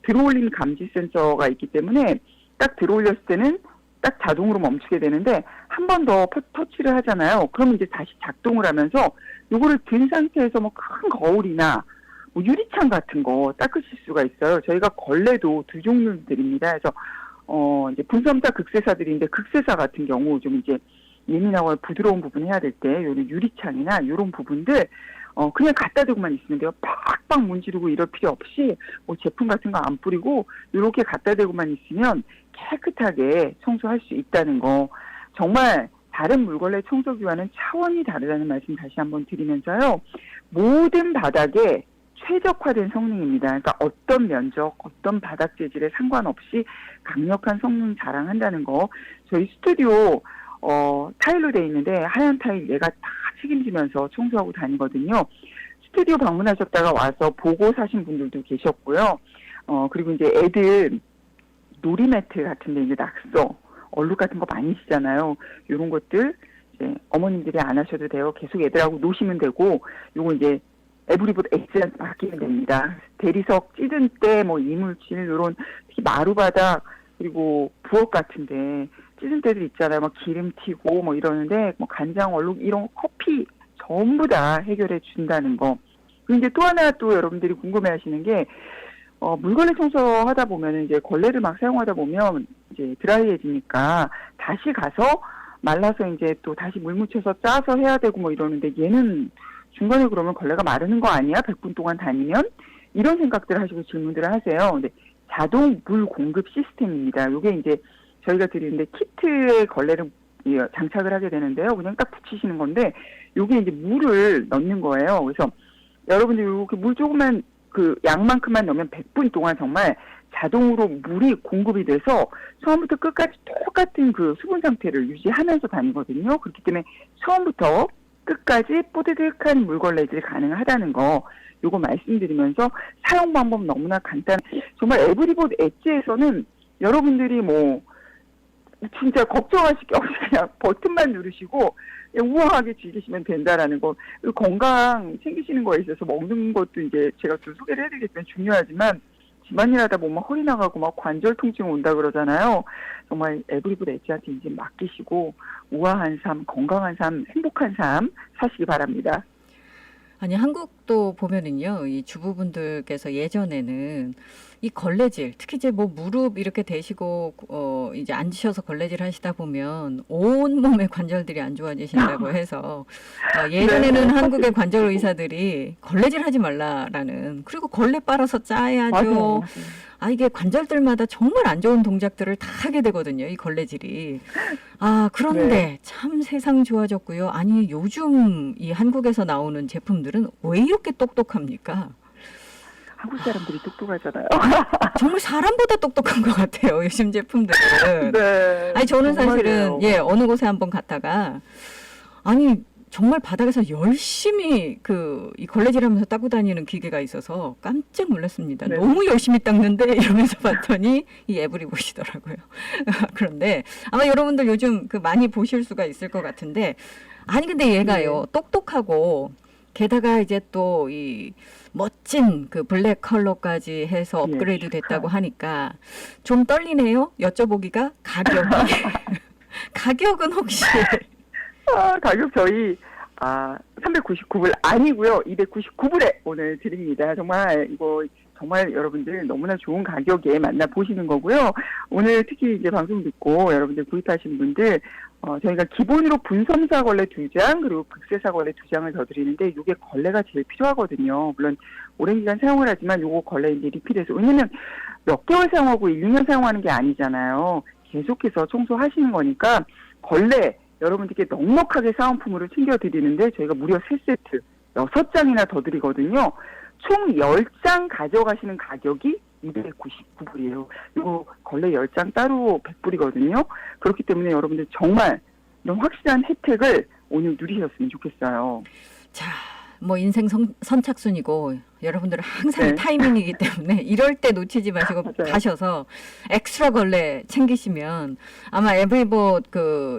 S18: 들어올림 감지 센서가 있기 때문에 딱 들어올렸을 때는 딱 자동으로 멈추게 되는데, 한 번 더 터치를 하잖아요. 그러면 이제 다시 작동을 하면서 요거를 든 상태에서 뭐 큰 거울이나 뭐 유리창 같은 거 닦으실 수가 있어요. 저희가 걸레도 두 종류 드립니다. 그래서 이제 분섬자 극세사들인데, 극세사 같은 경우 좀 이제 예민하고 부드러운 부분 해야 될 때 요런 유리창이나 요런 부분들 그냥 갖다 대고만 있으면 돼요. 팍팍 문지르고 이럴 필요 없이 뭐 제품 같은 거 안 뿌리고 이렇게 갖다 대고만 있으면 깨끗하게 청소할 수 있다는 거. 정말 다른 물걸레 청소기와는 차원이 다르다는 말씀 다시 한번 드리면서요. 모든 바닥에 최적화된 성능입니다. 그러니까 어떤 면적, 어떤 바닥 재질에 상관없이 강력한 성능 자랑한다는 거. 저희 스튜디오 타일로 돼 있는데 하얀 타일 얘가 다 책임지면서 청소하고 다니거든요. 스튜디오 방문하셨다가 와서 보고 사신 분들도 계셨고요. 그리고 이제 애들 놀이매트 같은 데 이제 낙서, 얼룩 같은 거 많이 쓰잖아요. 이런 것들 이제 어머님들이 안 하셔도 돼요. 계속 애들하고 노시면 되고, 요거 이제 에브리보드 엣지한테 맡기면 됩니다. 대리석 찌든 때 뭐 이물질 이런 특히 마루바닥 그리고 부엌 같은데 찌든 때들 있잖아요. 막 기름 튀고 뭐 이러는데 뭐 간장 얼룩 이런 커피 전부 다 해결해 준다는 거. 그리고 이제 또 하나 또 여러분들이 궁금해하시는 게 물걸레 청소하다 보면 이제 걸레를 막 사용하다 보면 이제 드라이해지니까 다시 가서 말라서 이제 또 다시 물 묻혀서 짜서 해야 되고 뭐 이러는데 얘는 중간에 그러면 걸레가 마르는 거 아니야? 100분 동안 다니면? 이런 생각들을 하시고 질문들을 하세요. 근데 자동 물 공급 시스템입니다. 이게 이제 저희가 드리는데 키트에 걸레를 장착을 하게 되는데요. 그냥 딱 붙이시는 건데 이게 이제 물을 넣는 거예요. 그래서 여러분들 이렇게 물 조금만 그 양만큼만 넣으면 100분 동안 정말 자동으로 물이 공급이 돼서 처음부터 끝까지 똑같은 그 수분 상태를 유지하면서 다니거든요. 그렇기 때문에 처음부터 끝까지 뽀드득한 물걸레질이 가능하다는 거 요거 말씀드리면서 사용 방법 너무나 간단. 정말 에브리보드 엣지에서는 여러분들이 뭐 진짜 걱정하실 게 없이 그냥 버튼만 누르시고 우아하게 즐기시면 된다라는 거. 건강 챙기시는 거에 있어서 먹는 것도 이제 제가 좀 소개를 해드리겠지만 중요하지만 집안일 하다 보면 허리 나가고 막 관절 통증 온다 그러잖아요. 정말 에브리보드 엣지한테 이제 맡기시고 우아한 삶, 건강한 삶, 행복한 삶 사시기 바랍니다.
S1: 아니 한국도 보면은요, 이 주부분들께서 예전에는 이 걸레질, 특히 이제 뭐 무릎 이렇게 대시고 이제 앉으셔서 걸레질 하시다 보면 온 몸의 관절들이 안 좋아지신다고 해서 예전에는
S18: 네.
S1: 한국의 관절 의사들이 걸레질 하지 말라라는, 그리고 걸레 빨아서 짜야죠.
S18: 맞아요.
S1: 아, 이게 관절들마다 정말 안 좋은 동작들을 다 하게 되거든요, 이 걸레질이. 아, 그런데
S18: 네.
S1: 참 세상 좋아졌고요. 아니, 요즘 이 한국에서 나오는 제품들은 왜 이렇게 똑똑합니까?
S18: 한국 사람들이 똑똑하잖아요.
S1: 정말 사람보다 똑똑한 것 같아요, 요즘 제품들은.
S18: 네.
S1: 아니, 저는 사실은,
S18: 정말이에요.
S1: 어느 곳에 한번 갔다가, 아니, 정말 바닥에서 열심히 이 걸레질 하면서 닦고 다니는 기계가 있어서 깜짝 놀랐습니다.
S18: 네.
S1: 너무 열심히 닦는데 이러면서 봤더니 이 에브리보시더라고요. 그런데 아마 여러분들 요즘 많이 보실 수가 있을 것 같은데, 아니, 근데 얘가요, 똑똑하고, 게다가 이제 또 이 멋진 블랙 컬러까지 해서 업그레이드 됐다고 하니까 좀 떨리네요. 여쭤보기가 가격이. 가격은 혹시?
S18: 가격 저희 399불 아니고요. 299불에 오늘 드립니다. 정말 이거 정말 여러분들 너무나 좋은 가격에 만나보시는 거고요. 오늘 특히 이제 방송 듣고 여러분들 구입하신 분들 저희가 기본으로 분섬사 걸레 2장 그리고 극세사 걸레 2장을 더 드리는데 이게 걸레가 제일 필요하거든요. 물론 오랜 기간 사용을 하지만 요거 걸레 이제 리필해서, 왜냐면 몇 개월 사용하고 1, 2년 사용하는 게 아니잖아요. 계속해서 청소하시는 거니까 걸레 여러분들께 넉넉하게 사은품으로 챙겨드리는데 저희가 무려 3세트 6장이나 더 드리거든요. 총 10장 가져가시는 가격이 299불이에요. 이거 걸레 10장 따로 100불이거든요. 그렇기 때문에 여러분들 정말 이런 확실한 혜택을 오늘 누리셨으면 좋겠어요.
S1: 자, 뭐 인생 선착순이고 여러분들은 항상
S18: 네.
S1: 타이밍이기 때문에 이럴 때 놓치지 마시고
S18: 맞아요.
S1: 가셔서 엑스트라 걸레 챙기시면 아마 에브리봇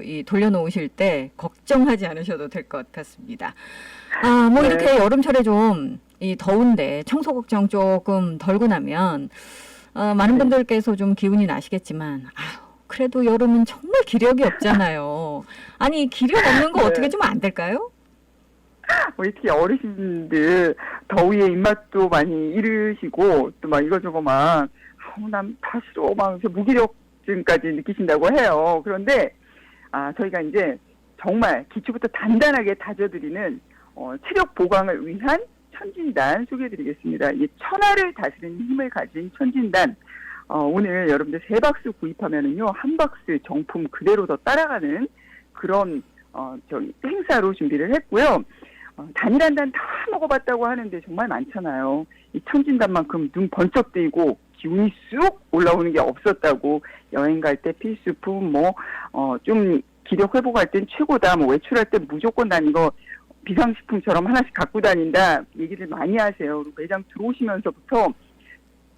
S1: 이 돌려놓으실 때 걱정하지 않으셔도 될 것 같습니다. 아, 뭐
S18: 네.
S1: 이렇게 여름철에 좀 이 더운데 청소 걱정 조금 덜고 나면 많은 분들께서 좀 기운이 나시겠지만, 그래도 여름은 정말 기력이 없잖아요. 아니, 기력 없는 거
S18: 네.
S1: 어떻게 좀 안 될까요?
S18: 우리 특히 어르신들 더위에 입맛도 많이 잃으시고 또 막 이거저거 막 난 다 싫어 막 무기력증까지 느끼신다고 해요. 그런데 저희가 이제 정말 기초부터 단단하게 다져드리는 체력 보강을 위한 천진단 소개해드리겠습니다. 이 천하를 다스리는 힘을 가진 천진단. 오늘 여러분들 3박스 구입하면은요, 1박스 정품 그대로 더 따라가는 그런 행사로 준비를 했고요. 단일 한 단 다 먹어봤다고 하는데 정말 많잖아요. 이 천진단만큼 눈 번쩍 뜨이고 기운이 쑥 올라오는 게 없었다고, 여행 갈 때 필수품, 좀 기력 회복할 땐 최고다, 외출할 때 무조건 난 이거 비상식품처럼 하나씩 갖고 다닌다 얘기를 많이 하세요. 매장 들어오시면서부터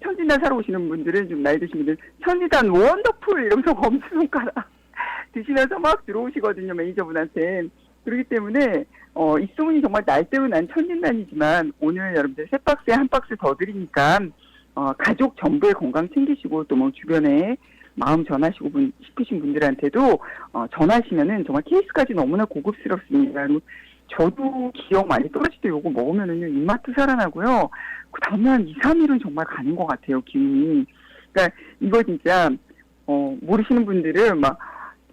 S18: 천진단 사러 오시는 분들은, 좀 나이 드신 분들 천진단 원더풀 이러면서 검지손가락 드시면서 막 들어오시거든요, 매니저분한테. 그렇기 때문에 이 소문이 정말 날대로 난 천진난이지만 오늘 여러분들 세 박스에 한 박스 더 드리니까 가족 전부의 건강 챙기시고 또 뭐 주변에 마음 전하시고 싶으신 분들한테도 전하시면은 정말 케이스까지 너무나 고급스럽습니다. 그리고 저도 기억 많이 떨어질 때 요거 먹으면은요 입맛도 살아나고요. 그 다음날 한 2, 3일은 정말 가는 것 같아요, 기운이. 그러니까 이거 진짜 모르시는 분들은 막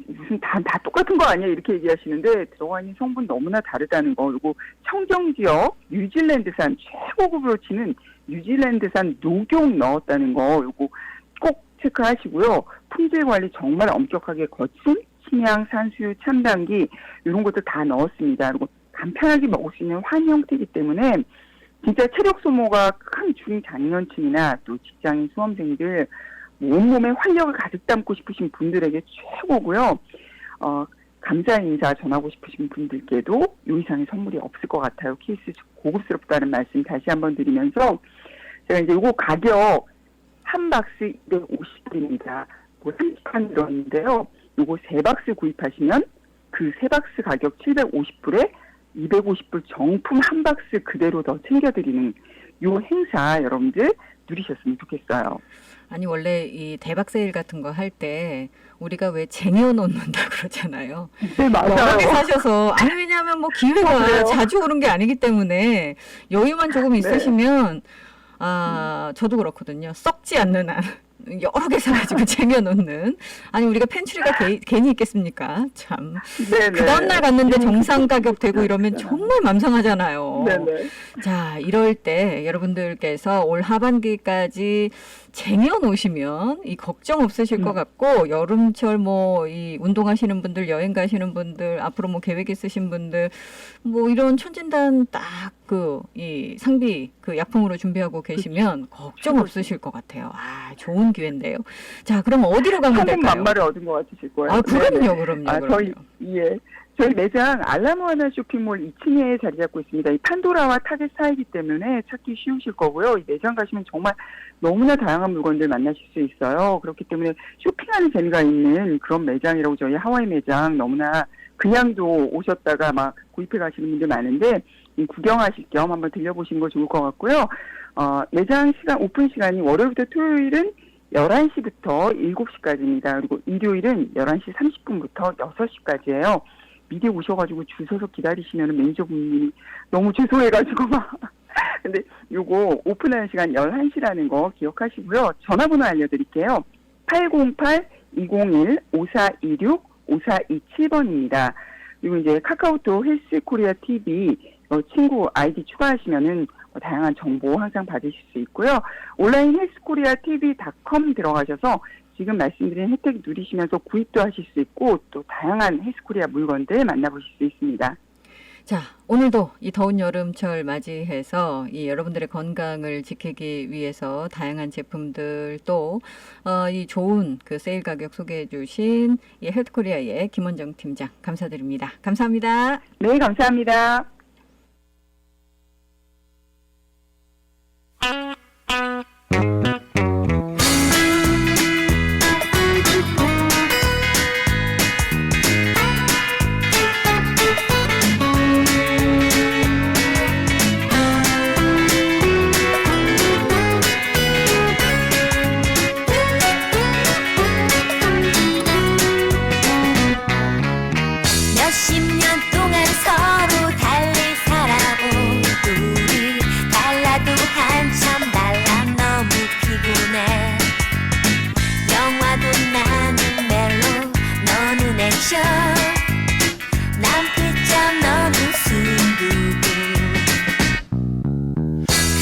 S18: 무슨 다 똑같은 거 아니야 이렇게 얘기하시는데 들어가 있는 성분 너무나 다르다는 거. 그리고 청정지역 뉴질랜드산 최고급으로 치는 뉴질랜드산 녹용 넣었다는 거 요거 꼭 체크하시고요. 품질 관리 정말 엄격하게 거친 침향, 산수유, 참당기 이런 것도 다 넣었습니다. 그리고 간편하게 먹을 수 있는 환 형태이기 때문에 진짜 체력 소모가 큰 중장년층이나 또 직장인 수험생들 온몸에 활력을 가득 담고 싶으신 분들에게 최고고요. 감사 인사 전하고 싶으신 분들께도 이 이상의 선물이 없을 것 같아요. 케이스 고급스럽다는 말씀 다시 한번 드리면서 제가 이제 요거 가격 한 박스 250불입니다. 뭐 30칸 들었는데요. 요거 3박스 구입하시면 그 3박스 가격 750불에 250불 정품 한 박스 그대로 더 챙겨드리는 요 행사 여러분들 누리셨으면 좋겠어요.
S1: 아니 원래 이 대박 세일 같은 거 할 때 우리가 왜 쟁여놓는다 그러잖아요.
S18: 네, 맞아요.
S1: 여러 개 사셔서 왜냐하면 뭐 기회가 자주 오는 게 아니기 때문에 여유만 조금 있으시면 저도 그렇거든요. 썩지 않는 한 여러 개 사가지고 쟁여놓는. 아니 우리가 펜츄리가 괜히 있겠습니까? 참. 그 다음날 갔는데 정상 가격 되고 이러면 정말 맘상하잖아요.
S18: 네네.
S1: 자, 이럴 때 여러분들께서 올 하반기까지 쟁여놓으시면 이 걱정 없으실 것 같고 여름철 뭐 이 운동하시는 분들, 여행 가시는 분들, 앞으로 뭐 계획 있으신 분들 뭐 이런 천진단 딱 이 상비 약품으로 준비하고 계시면 걱정 없으실 것 같아요. 좋은 기회인데요. 자, 그럼 어디로 가면 될까요?
S18: 만마를 얻은 것 같으실 거예요.
S1: 그럼요, 그럼요.
S18: 저희 매장 알라모아나 쇼핑몰 2층에 자리 잡고 있습니다. 이 판도라와 타겟 사이기 때문에 찾기 쉬우실 거고요. 이 매장 가시면 정말 너무나 다양한 물건들 만나실 수 있어요. 그렇기 때문에 쇼핑하는 재미가 있는 그런 매장이라고 저희 하와이 매장 너무나 그냥도 오셨다가 막 구입해 가시는 분들 많은데 구경하실 겸 한번 들려보시는 거 좋을 것 같고요. 매장 시간, 오픈 시간이 월요일부터 토요일은 11시부터 7시까지입니다. 그리고 일요일은 11시 30분부터 6시까지예요. 미리 오셔가지고 줄 서서 기다리시면 매니저분이 너무 죄송해가지고 막. 근데 요거 오픈하는 시간 11시라는 거 기억하시고요. 전화번호 알려드릴게요. 808-201-5426-5427번입니다. 그리고 이제 카카오톡 헬스코리아 TV 친구 아이디 추가하시면은 다양한 정보 항상 받으실 수 있고요. 온라인 헬스코리아 TV.com 들어가셔서 지금 말씀드린 혜택 누리시면서 구입도 하실 수 있고 또 다양한 헬스코리아 물건들 만나보실 수 있습니다.
S1: 자, 오늘도 이 더운 여름철 맞이해서 이 여러분들의 건강을 지키기 위해서 다양한 제품들 또 이 좋은 그 세일 가격 소개해 주신 이 헬스코리아의 김원정 팀장 감사드립니다. 감사합니다.
S18: 네, 감사합니다.
S2: 몇십 년 동안 서로 달리 살아본 우리 달라도 한참 달라 너무 피곤해 영화도 나는 멜로 너는 액션 난 피자 너는 승부고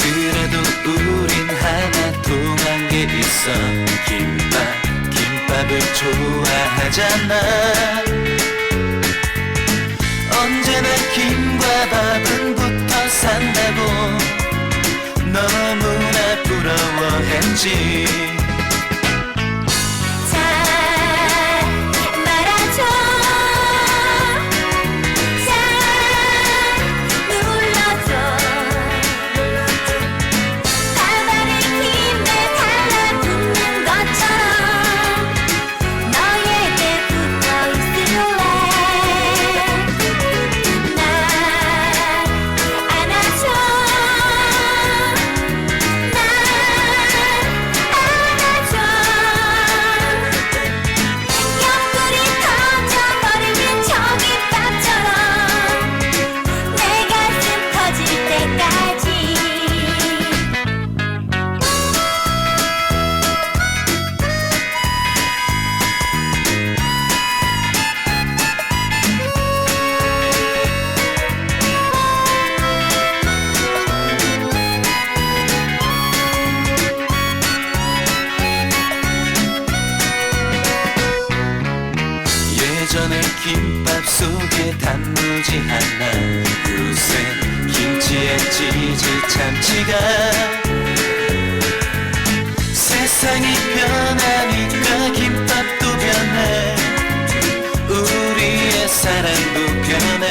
S9: 그래도 우린 하나 통한 게 있어 김밥을 좋아하잖아 언제나 김과 밥은 붙어 산다고 너무나 부러워했지
S2: 잘 말아줘 잘 눌러줘 발발의 힘에 달라붙는 것처럼 너에게 붙어 있을래 속에 단무지 하나 둘셋 김치에 치즈 참치가 세상이 변하니까 김밥도 변해 우리의 사랑도 변해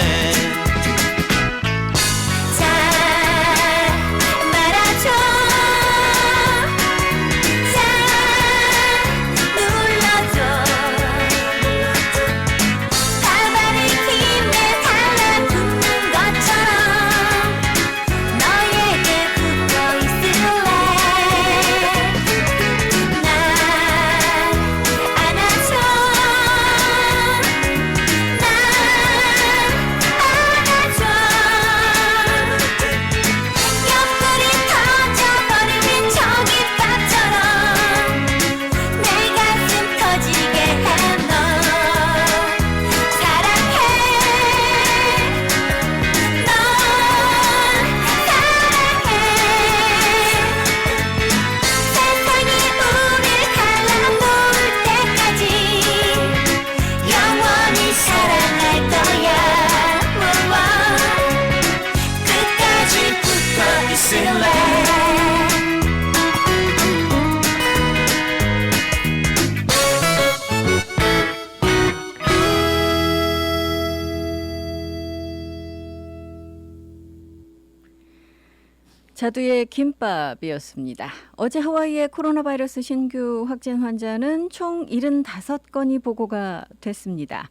S1: 자두의 김밥이었습니다. 어제 하와이의 코로나 바이러스 신규 확진 환자는 총 75건이 보고가 됐습니다.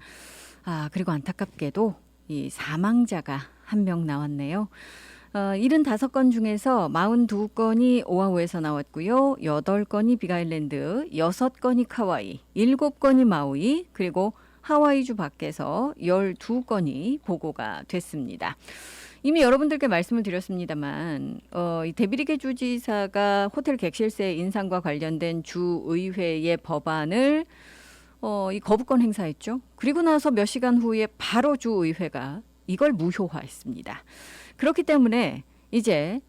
S1: 그리고 안타깝게도 이 사망자가 한 명 나왔네요. 75건 중에서 42건이 오아후에서 나왔고요. 8건이 빅아일랜드, 6건이 카와이, 7건이 마우이, 그리고 하와이주 밖에서 12건이 보고가 됐습니다. 이미 여러분들께 말씀을 드렸습니다만 이 데비리게 주지사가 호텔 객실세 인상과 관련된 주의회의 법안을 이 거부권 행사했죠. 그리고 나서 몇 시간 후에 바로 주의회가 이걸 무효화했습니다. 그렇기 때문에 이제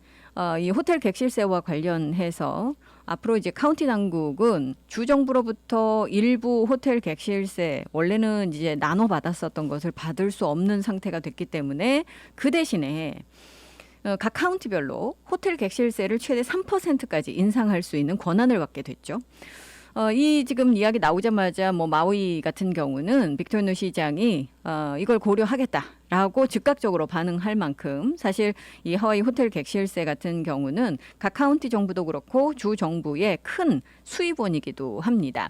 S1: 이 호텔 객실세와 관련해서 앞으로 이제 카운티 당국은 주정부로부터 일부 호텔 객실세 원래는 이제 나눠 받았었던 것을 받을 수 없는 상태가 됐기 때문에 그 대신에 각 카운티별로 호텔 객실세를 최대 3%까지 인상할 수 있는 권한을 갖게 됐죠. 이 지금 이야기 나오자마자 뭐 마우이 같은 경우는 빅토리노 시장이 이걸 고려하겠다라고 즉각적으로 반응할 만큼 사실 이 하와이 호텔 객실세 같은 경우는 각 카운티 정부도 그렇고 주 정부의 큰 수입원이기도 합니다.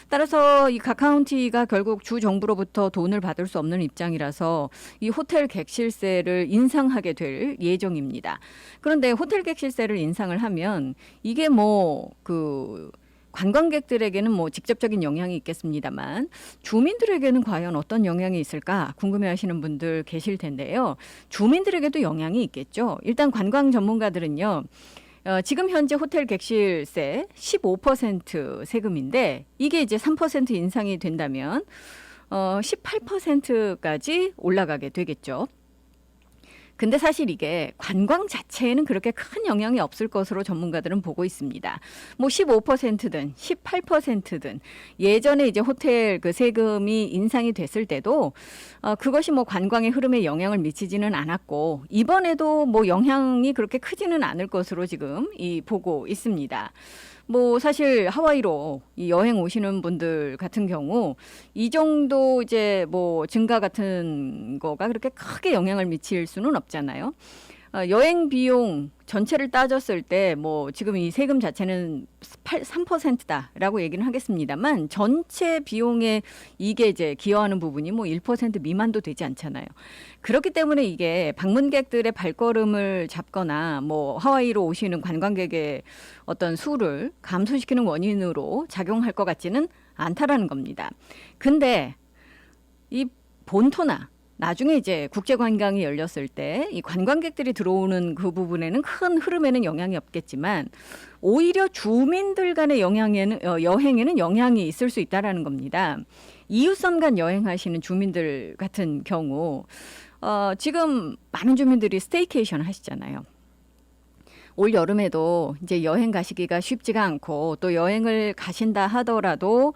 S1: 따라서 이 각 카운티가 결국 주 정부로부터 돈을 받을 수 없는 입장이라서 이 호텔 객실세를 인상하게 될 예정입니다. 그런데 호텔 객실세를 인상을 하면 이게 관광객들에게는 뭐 직접적인 영향이 있겠습니다만 주민들에게는 과연 어떤 영향이 있을까 궁금해하시는 분들 계실 텐데요. 주민들에게도 영향이 있겠죠. 일단 관광 전문가들은요. 지금 현재 호텔 객실세 15% 세금인데 이게 이제 3% 인상이 된다면 18%까지 올라가게 되겠죠. 근데 사실 이게 관광 자체에는 그렇게 큰 영향이 없을 것으로 전문가들은 보고 있습니다. 뭐 15%든 18%든 예전에 이제 호텔 그 세금이 인상이 됐을 때도 그것이 뭐 관광의 흐름에 영향을 미치지는 않았고 이번에도 뭐 영향이 그렇게 크지는 않을 것으로 지금 보고 있습니다. 뭐 사실 하와이로 이 여행 오시는 분들 같은 경우 이 정도 이제 뭐 증가 같은 거가 그렇게 크게 영향을 미칠 수는 없잖아요. 여행 비용 전체를 따졌을 때 뭐 지금 이 세금 자체는 3%다라고 얘기는 하겠습니다만 전체 비용에 이게 이제 기여하는 부분이 뭐 1% 미만도 되지 않잖아요. 그렇기 때문에 이게 방문객들의 발걸음을 잡거나 뭐 하와이로 오시는 관광객의 어떤 수를 감소시키는 원인으로 작용할 것 같지는 않다라는 겁니다. 근데 이 본토나 나중에 이제 국제 관광이 열렸을 때 이 관광객들이 들어오는 그 부분에는 큰 흐름에는 영향이 없겠지만 오히려 주민들 간의 여행에는 영향이 있을 수 있다라는 겁니다. 이웃섬 간 여행하시는 주민들 같은 경우 지금 많은 주민들이 스테이케이션 하시잖아요. 올 여름에도 이제 여행 가시기가 쉽지가 않고 또 여행을 가신다 하더라도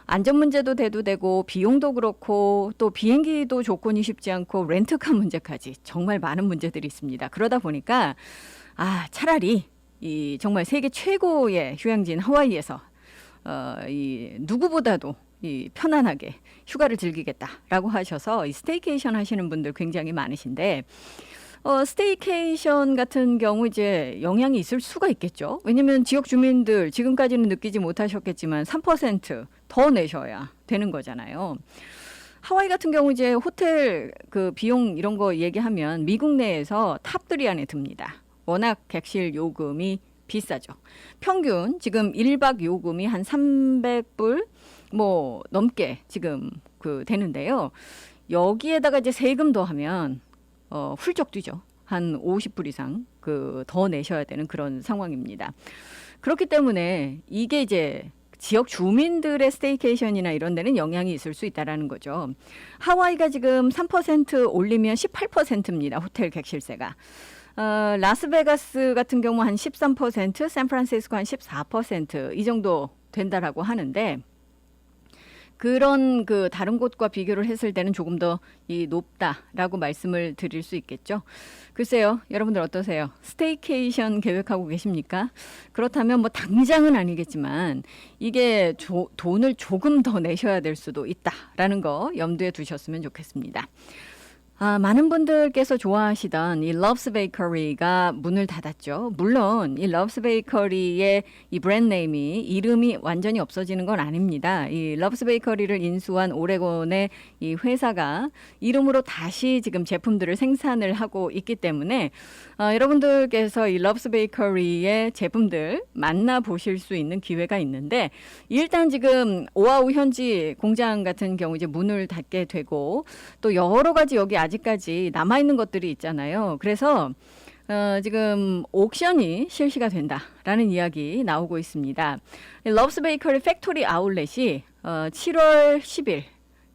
S1: 안전 문제도 대두되고 비용도 그렇고 또 비행기도 조건이 쉽지 않고 렌트카 문제까지 정말 많은 문제들이 있습니다. 그러다 보니까 차라리 이 정말 세계 최고의 휴양지인 하와이에서 이 누구보다도 이 편안하게 휴가를 즐기겠다라고 하셔서 이 스테이케이션 하시는 분들 굉장히 많으신데 스테이케이션 같은 경우 이제 영향이 있을 수가 있겠죠. 왜냐하면 지역 주민들 지금까지는 느끼지 못하셨겠지만 3% 더 내셔야 되는 거잖아요. 하와이 같은 경우 이제 호텔 그 비용 이런 거 얘기하면 미국 내에서 탑3 안에 듭니다. 워낙 객실 요금이 비싸죠. 평균 지금 1박 요금이 한 300불 뭐 넘게 지금 그 되는데요. 여기에다가 이제 세금 더하면 훌쩍 뛰죠. 한 50불 이상 그 더 내셔야 되는 그런 상황입니다. 그렇기 때문에 이게 이제 지역 주민들의 스테이케이션이나 이런 데는 영향이 있을 수 있다라는 거죠. 하와이가 지금 3% 올리면 18%입니다. 호텔 객실세가. 라스베가스 같은 경우 한 13%, 샌프란시스코 한 14% 이 정도 된다라고 하는데 그런 그 다른 곳과 비교를 했을 때는 조금 더 이 높다라고 말씀을 드릴 수 있겠죠. 글쎄요, 여러분들 어떠세요? 스테이케이션 계획하고 계십니까? 그렇다면 뭐 당장은 아니겠지만 이게 돈을 조금 더 내셔야 될 수도 있다라는 거 염두에 두셨으면 좋겠습니다. 많은 분들께서 좋아하시던 이 러브스 베이커리가 문을 닫았죠. 물론 이 러브스 베이커리의 이 브랜드 네임이 이름이 완전히 없어지는 건 아닙니다. 이 러브스 베이커리를 인수한 오레곤의 이 회사가 이름으로 다시 지금 제품들을 생산을 하고 있기 때문에 여러분들께서 이 러브스 베이커리의 제품들 만나보실 수 있는 기회가 있는데 일단 지금 오아우 현지 공장 같은 경우 이제 문을 닫게 되고 또 여러 가지 여기 아직까지 남아있는 것들이 있잖아요. 그래서 지금 옥션이 실시가 된다라는 이야기 나오고 있습니다. 러브스 베이커리 팩토리 아울렛이 7월 10일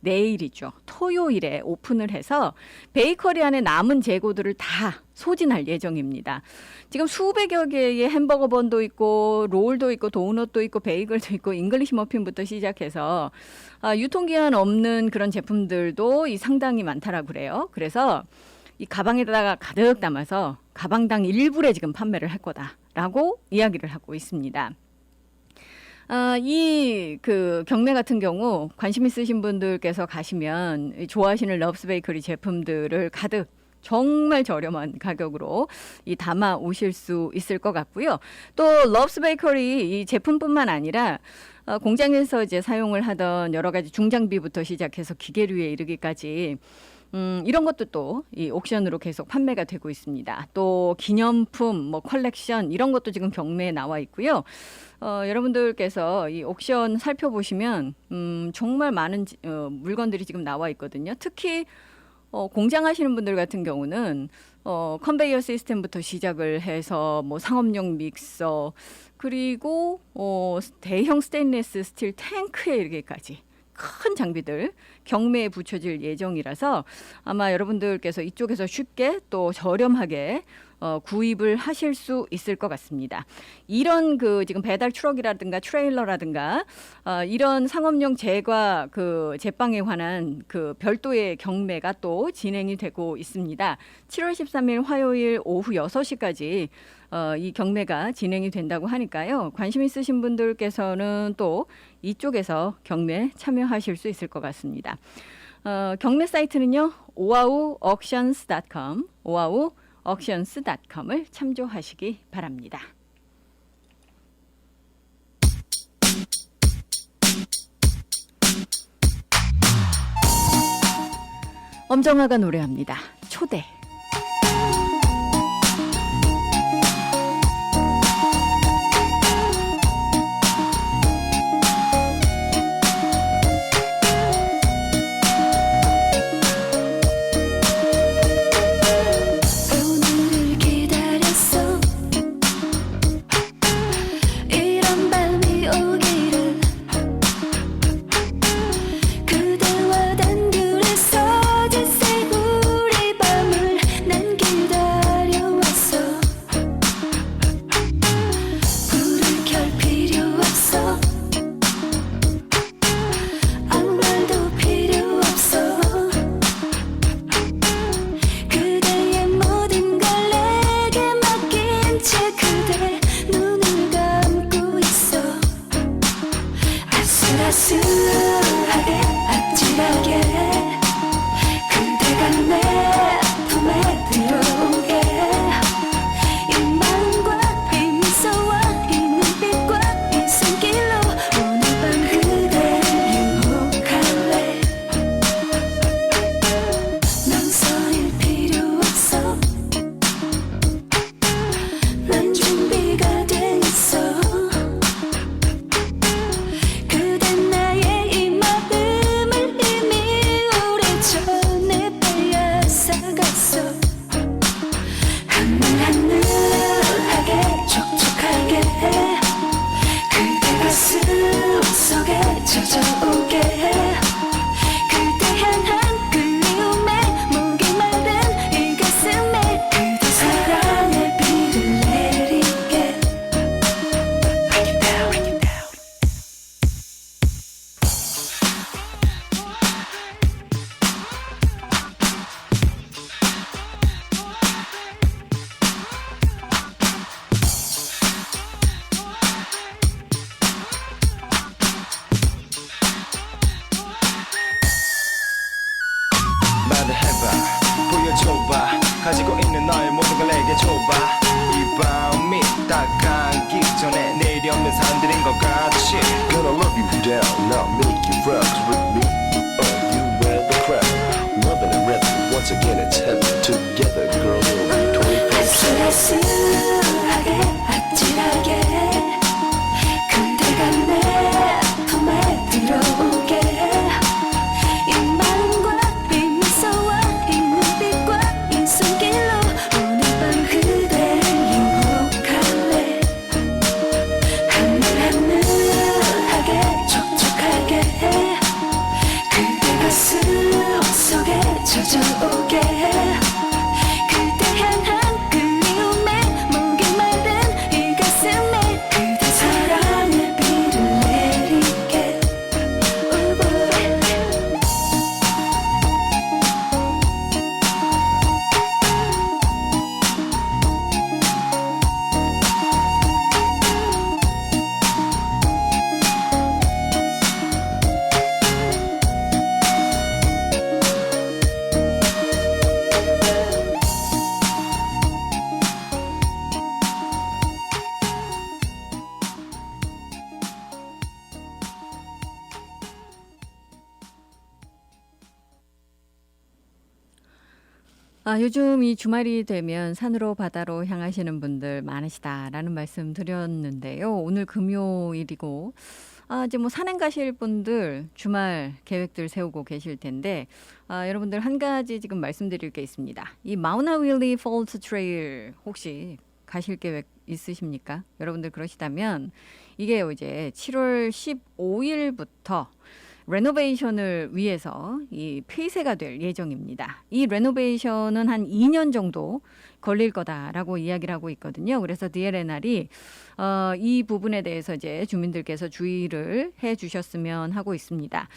S1: 내일이죠. 토요일에 오픈을 해서 베이커리 안에 남은 재고들을 다 소진할 예정입니다. 지금 수백여 개의 햄버거 번도 있고 롤도 있고 도넛도 있고 베이글도 있고 잉글리시 머핀부터 시작해서 유통기한 없는 그런 제품들도 이 상당히 많다라고 그래요. 그래서 이 가방에다가 가득 담아서 가방당 1불에 지금 판매를 할 거다라고 이야기를 하고 있습니다. 이 그 경매 같은 경우 관심 있으신 분들께서 가시면 좋아하시는 러브스 베이커리 제품들을 가득 정말 저렴한 가격으로 이 담아 오실 수 있을 것 같고요. 또 러브스 베이커리 이 제품뿐만 아니라 공장에서 이제 사용을 하던 여러 가지 중장비부터 시작해서 기계류에 이르기까지 이런 것도 또 이 옥션으로 계속 판매가 되고 있습니다. 또 기념품, 뭐 컬렉션 이런 것도 지금 경매에 나와 있고요. 여러분들께서 이 옥션 살펴보시면 정말 많은 물건들이 지금 나와 있거든요. 특히 공장 하시는 분들 같은 경우는 컨베이어 시스템부터 시작을 해서 뭐 상업용 믹서 그리고 대형 스테인리스 스틸 탱크에 이르기까지 큰 장비들 경매에 붙여질 예정이라서 아마 여러분들께서 이쪽에서 쉽게 또 저렴하게 구입을 하실 수 있을 것 같습니다. 이런 그 지금 배달 트럭이라든가 트레일러라든가 이런 상업용 제과 그 제빵에 관한 그 별도의 경매가 또 진행이 되고 있습니다. 7월 13일 화요일 오후 6시까지 이 경매가 진행이 된다고 하니까요. 관심 있으신 분들께서는 또 이쪽에서 경매 참여하실 수 있을 것 같습니다. 경매 사이트는요. oahuauctions.com oahuauctions.com을 참조하시기 바랍니다. 엄정화가 노래합니다. 초대.
S2: 그대와 단둘이서 진새구리 밤을 그대가 수하게 아찔하게 그대가 내 품에 들어오게 이 마음과 이 미소와 이 눈빛과 이 손길로 오늘 밤 그대를 유혹할래 망설일 필요 없어 난 준비가 돼 있어 그댄 나의 이 마음을 이미 오래전에 빼앗아갔어 하늘하늘하게 촉촉하게 그대 가슴 속에 젖어오게 그대 향한 그리움에 목이 마른 이 가슴에 그대 사랑의 비를 내리게 Break it down, break it down.
S19: 말해봐 보여줘봐 가지고 있는 너의 모든 걸 내게 줘봐 이 밤이 다가기 전에 내일이 없는 사람들인 것 같이
S20: Gonna love you down, now make you rocks with me. Oh, you wear the crown, loving and rhythm. Once again, it's heaven. Together, girl, we'll be 24/7.
S2: 아슬아슬하게 아찔하게 그대가 내 품에 들어오게 이 마음과 이 미소와 이 눈빛과 이 손길로 오늘 밤 그대를 유혹할래 하늘하늘하게 촉촉하게 그대 가슴 속에 젖어오게 그대 향한 그리움에 목이 마른 이 가슴에 그대 사랑의 비를 내리게
S1: 요즘 이 주말이 되면 산으로 바다로 향하시는 분들 많으시다라는 말씀 드렸는데요. 오늘 금요일이고 이제 뭐 산행 가실 분들 주말 계획들 세우고 계실 텐데 여러분들 한 가지 지금 말씀드릴 게 있습니다. 이 마우나 윌리 폴트 트레일 혹시 가실 계획 있으십니까? 여러분들 그러시다면 이게요 이제 7월 15일부터 레노베이션을 위해서 이 폐쇄가 될 예정입니다. 이 레노베이션은 한 2년 정도 걸릴 거다라고 이야기를 하고 있거든요. 그래서 DLNR이 이 부분에 대해서 이제 주민들께서 주의를 해 주셨으면 하고 있습니다.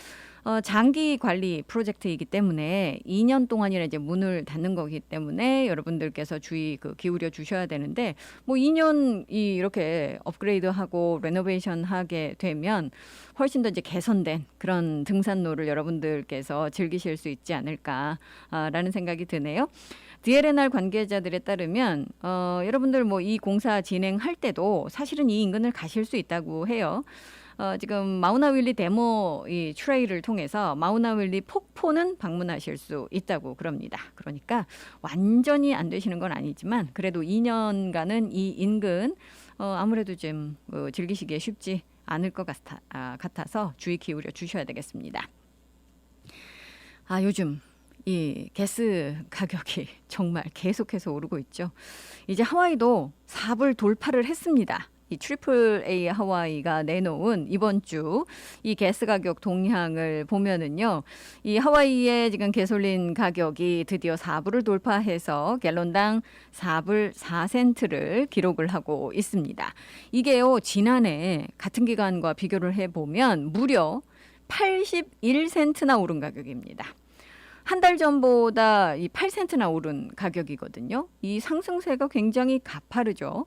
S1: 장기 관리 프로젝트이기 때문에 2년 동안이나 이제 문을 닫는 거기 때문에 여러분들께서 주의 기울여 주셔야 되는데 뭐 2년 이렇게 업그레이드하고 레노베이션 하게 되면 훨씬 더 이제 개선된 그런 등산로를 여러분들께서 즐기실 수 있지 않을까라는 생각이 드네요. DLNR 관계자들에 따르면 여러분들 뭐 이 공사 진행할 때도 사실은 이 인근을 가실 수 있다고 해요. 지금 마우나 윌리 데모 이 트레일을 통해서 마우나 윌리 폭포는 방문하실 수 있다고 그럽니다. 그러니까 완전히 안 되시는 건 아니지만 그래도 2년간은 이 인근 아무래도 좀 즐기시기에 쉽지 않을 것 같아서 주의 기울여 주셔야 되겠습니다. 요즘 이 가스 가격이 정말 계속해서 오르고 있죠. 이제 하와이도 4불 돌파를 했습니다. 이 트리플 A 하와이가 내놓은 이번 주 이 가스 가격 동향을 보면은요, 이 하와이의 지금 가솔린 가격이 드디어 4불을 돌파해서 갤런당 4불 4센트를 기록을 하고 있습니다. 이게요, 지난해 같은 기간과 비교를 해보면 무려 81센트나 오른 가격입니다. 한 달 전보다 이 8센트나 오른 가격이거든요. 이 상승세가 굉장히 가파르죠.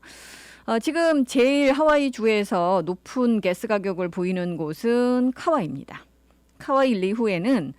S1: 지금 제일 하와이 주에서 높은 가스 가격을 보이는 곳은 카와이입니다. 카와이 리후에는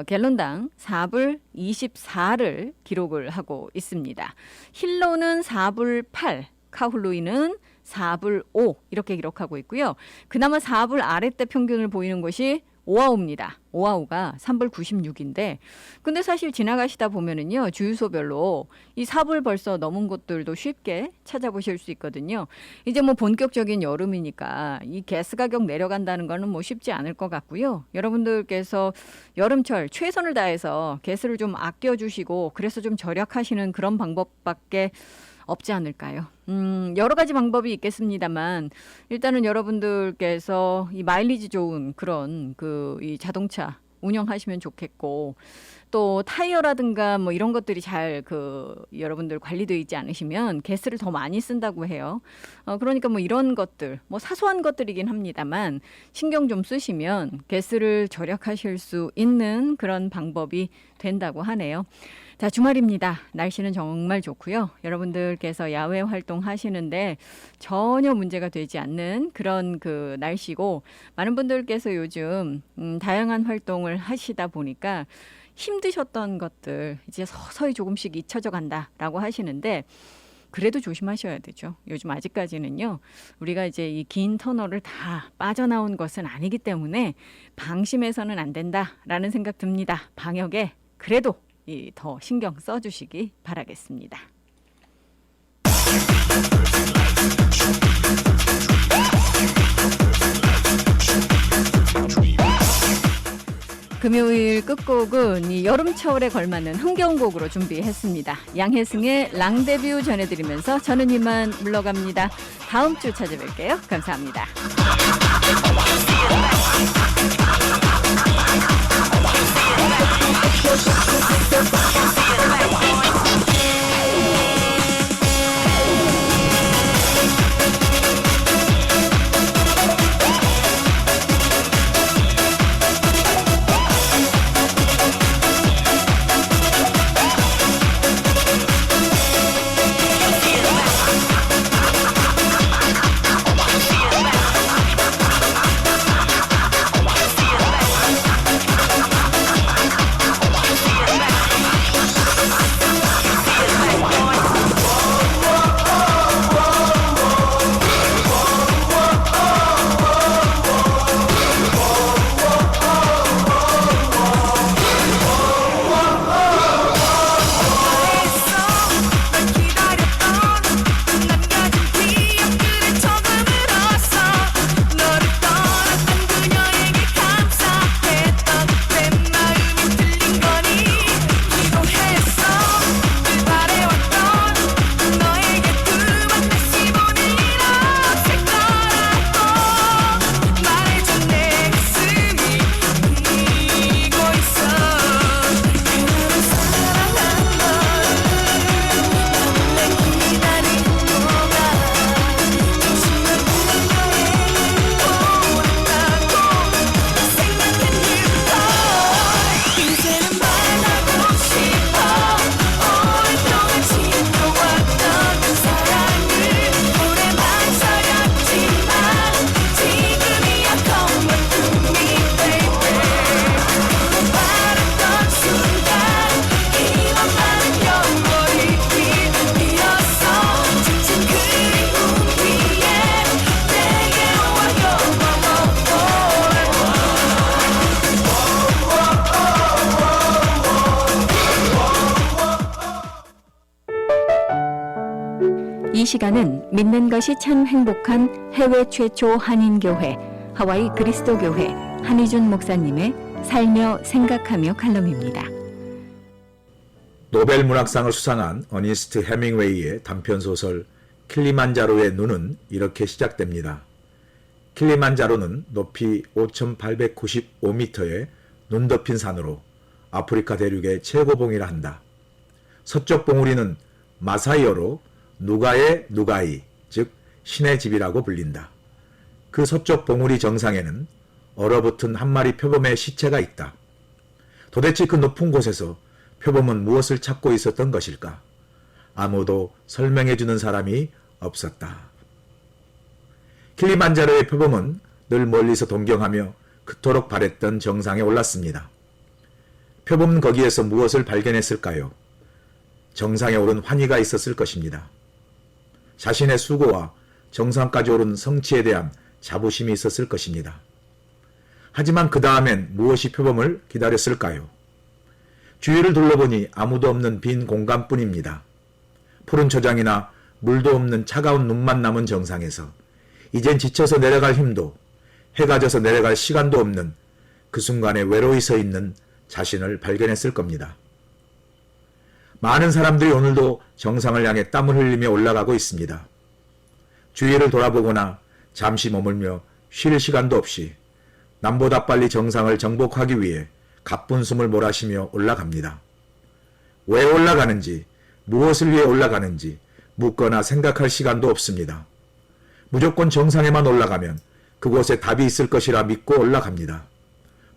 S1: 갤런당 4불 24를 기록을 하고 있습니다. 힐로는 4불 8, 카훌루이는 4불 5 이렇게 기록하고 있고요. 그나마 4불 아랫대 평균을 보이는 곳이 오아우입니다. 오아우가 3불 96인데 근데 사실 지나가시다 보면은요. 주유소별로 이 4불 벌써 넘은 곳들도 쉽게 찾아보실 수 있거든요. 이제 뭐 본격적인 여름이니까 이 가스 가격 내려간다는 거는 뭐 쉽지 않을 것 같고요. 여러분들께서 여름철 최선을 다해서 가스를 좀 아껴주시고 그래서 좀 절약하시는 그런 방법밖에 없지 않을까요? 여러 가지 방법이 있겠습니다만 일단은 여러분들께서 이 마일리지 좋은 그런 이 자동차 운영하시면 좋겠고 또 타이어라든가 뭐 이런 것들이 잘 여러분들 관리되어 있지 않으시면 가스를 더 많이 쓴다고 해요. 그러니까 뭐 이런 것들 뭐 사소한 것들이긴 합니다만 신경 좀 쓰시면 가스를 절약하실 수 있는 그런 방법이 된다고 하네요. 자, 주말입니다. 날씨는 정말 좋고요. 여러분들께서 야외 활동하시는데 전혀 문제가 되지 않는 그런 날씨고 많은 분들께서 요즘 다양한 활동을 하시다 보니까 힘드셨던 것들 이제 서서히 조금씩 잊혀져 간다라고 하시는데 그래도 조심하셔야 되죠. 요즘 아직까지는요. 우리가 이제 이 긴 터널을 다 빠져나온 것은 아니기 때문에 방심해서는 안 된다라는 생각 듭니다. 방역에 그래도 더 신경 써주시기 바라겠습니다. 금요일 끝곡은 이 여름철에 걸맞는 흥겨운 곡으로 준비했습니다. 양혜승의 랑데뷰 전해드리면서 저는 이만 물러갑니다. 다음 주 찾아뵐게요. 감사합니다. 이 시간은 믿는 것이 참 행복한 해외 최초 한인교회 하와이 그리스도교회 한희준 목사님의 살며 생각하며 칼럼입니다.
S21: 노벨 문학상을 수상한 어니스트 해밍웨이의 단편소설 킬리만자로의 눈은 이렇게 시작됩니다. 킬리만자로는 높이 5,895m의 눈 덮인 산으로 아프리카 대륙의 최고봉이라 한다. 서쪽 봉우리는 마사이어로 누가의 누가이, 즉 신의 집이라고 불린다. 그 서쪽 봉우리 정상에는 얼어붙은 한 마리 표범의 시체가 있다. 도대체 그 높은 곳에서 표범은 무엇을 찾고 있었던 것일까? 아무도 설명해주는 사람이 없었다. 킬리만자로의 표범은 늘 멀리서 동경하며 그토록 바랬던 정상에 올랐습니다. 표범은 거기에서 무엇을 발견했을까요? 정상에 오른 환희가 있었을 것입니다. 자신의 수고와 정상까지 오른 성취에 대한 자부심이 있었을 것입니다. 하지만 그 다음엔 무엇이 표범을 기다렸을까요? 주위를 둘러보니 아무도 없는 빈 공간뿐입니다. 푸른 초장이나 물도 없는 차가운 눈만 남은 정상에서 이젠 지쳐서 내려갈 힘도 해가 져서 내려갈 시간도 없는 그 순간에 외로이 서 있는 자신을 발견했을 겁니다. 많은 사람들이 오늘도 정상을 향해 땀을 흘리며 올라가고 있습니다. 주위를 돌아보거나 잠시 머물며 쉴 시간도 없이 남보다 빨리 정상을 정복하기 위해 가쁜 숨을 몰아쉬며 올라갑니다. 왜 올라가는지, 무엇을 위해 올라가는지 묻거나 생각할 시간도 없습니다. 무조건 정상에만 올라가면 그곳에 답이 있을 것이라 믿고 올라갑니다.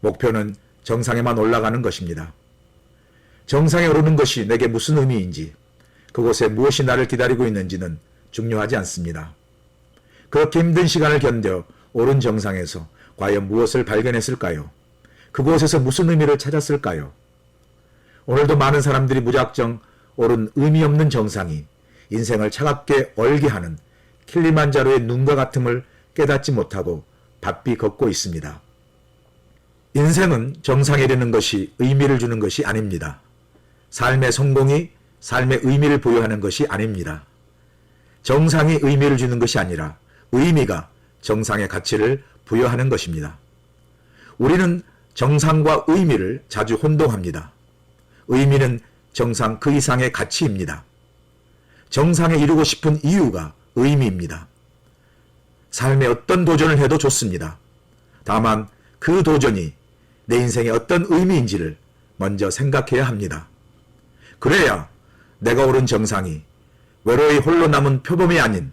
S21: 목표는 정상에만 올라가는 것입니다. 정상에 오르는 것이 내게 무슨 의미인지, 그곳에 무엇이 나를 기다리고 있는지는 중요하지 않습니다. 그렇게 힘든 시간을 견뎌 오른 정상에서 과연 무엇을 발견했을까요? 그곳에서 무슨 의미를 찾았을까요? 오늘도 많은 사람들이 무작정 오른 의미 없는 정상이 인생을 차갑게 얼게 하는 킬리만자로의 눈과 같음을 깨닫지 못하고 바삐 걷고 있습니다. 인생은 정상에 이르는 것이 의미를 주는 것이 아닙니다. 삶의 성공이 삶의 의미를 부여하는 것이 아닙니다. 정상이 의미를 주는 것이 아니라 의미가 정상의 가치를 부여하는 것입니다. 우리는 정상과 의미를 자주 혼동합니다. 의미는 정상 그 이상의 가치입니다. 정상에 이루고 싶은 이유가 의미입니다. 삶에 어떤 도전을 해도 좋습니다. 다만 그 도전이 내 인생의 어떤 의미인지를 먼저 생각해야 합니다. 그래야 내가 오른 정상이 외로이 홀로 남은 표범이 아닌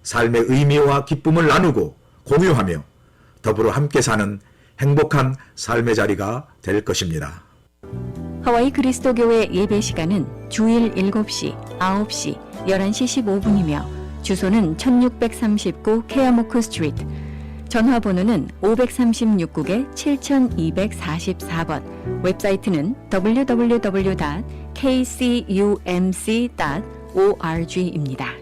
S21: 삶의 의미와 기쁨을 나누고 공유하며 더불어 함께 사는 행복한 삶의 자리가 될 것입니다.
S1: 하와이 그리스도교회 예배 시간은 주일 7시, 9시, 11시 15분이며 주소는 1639 케아모크 스트리트, 전화번호는 536국에 7244번, 웹사이트는 www.kcumc.org입니다.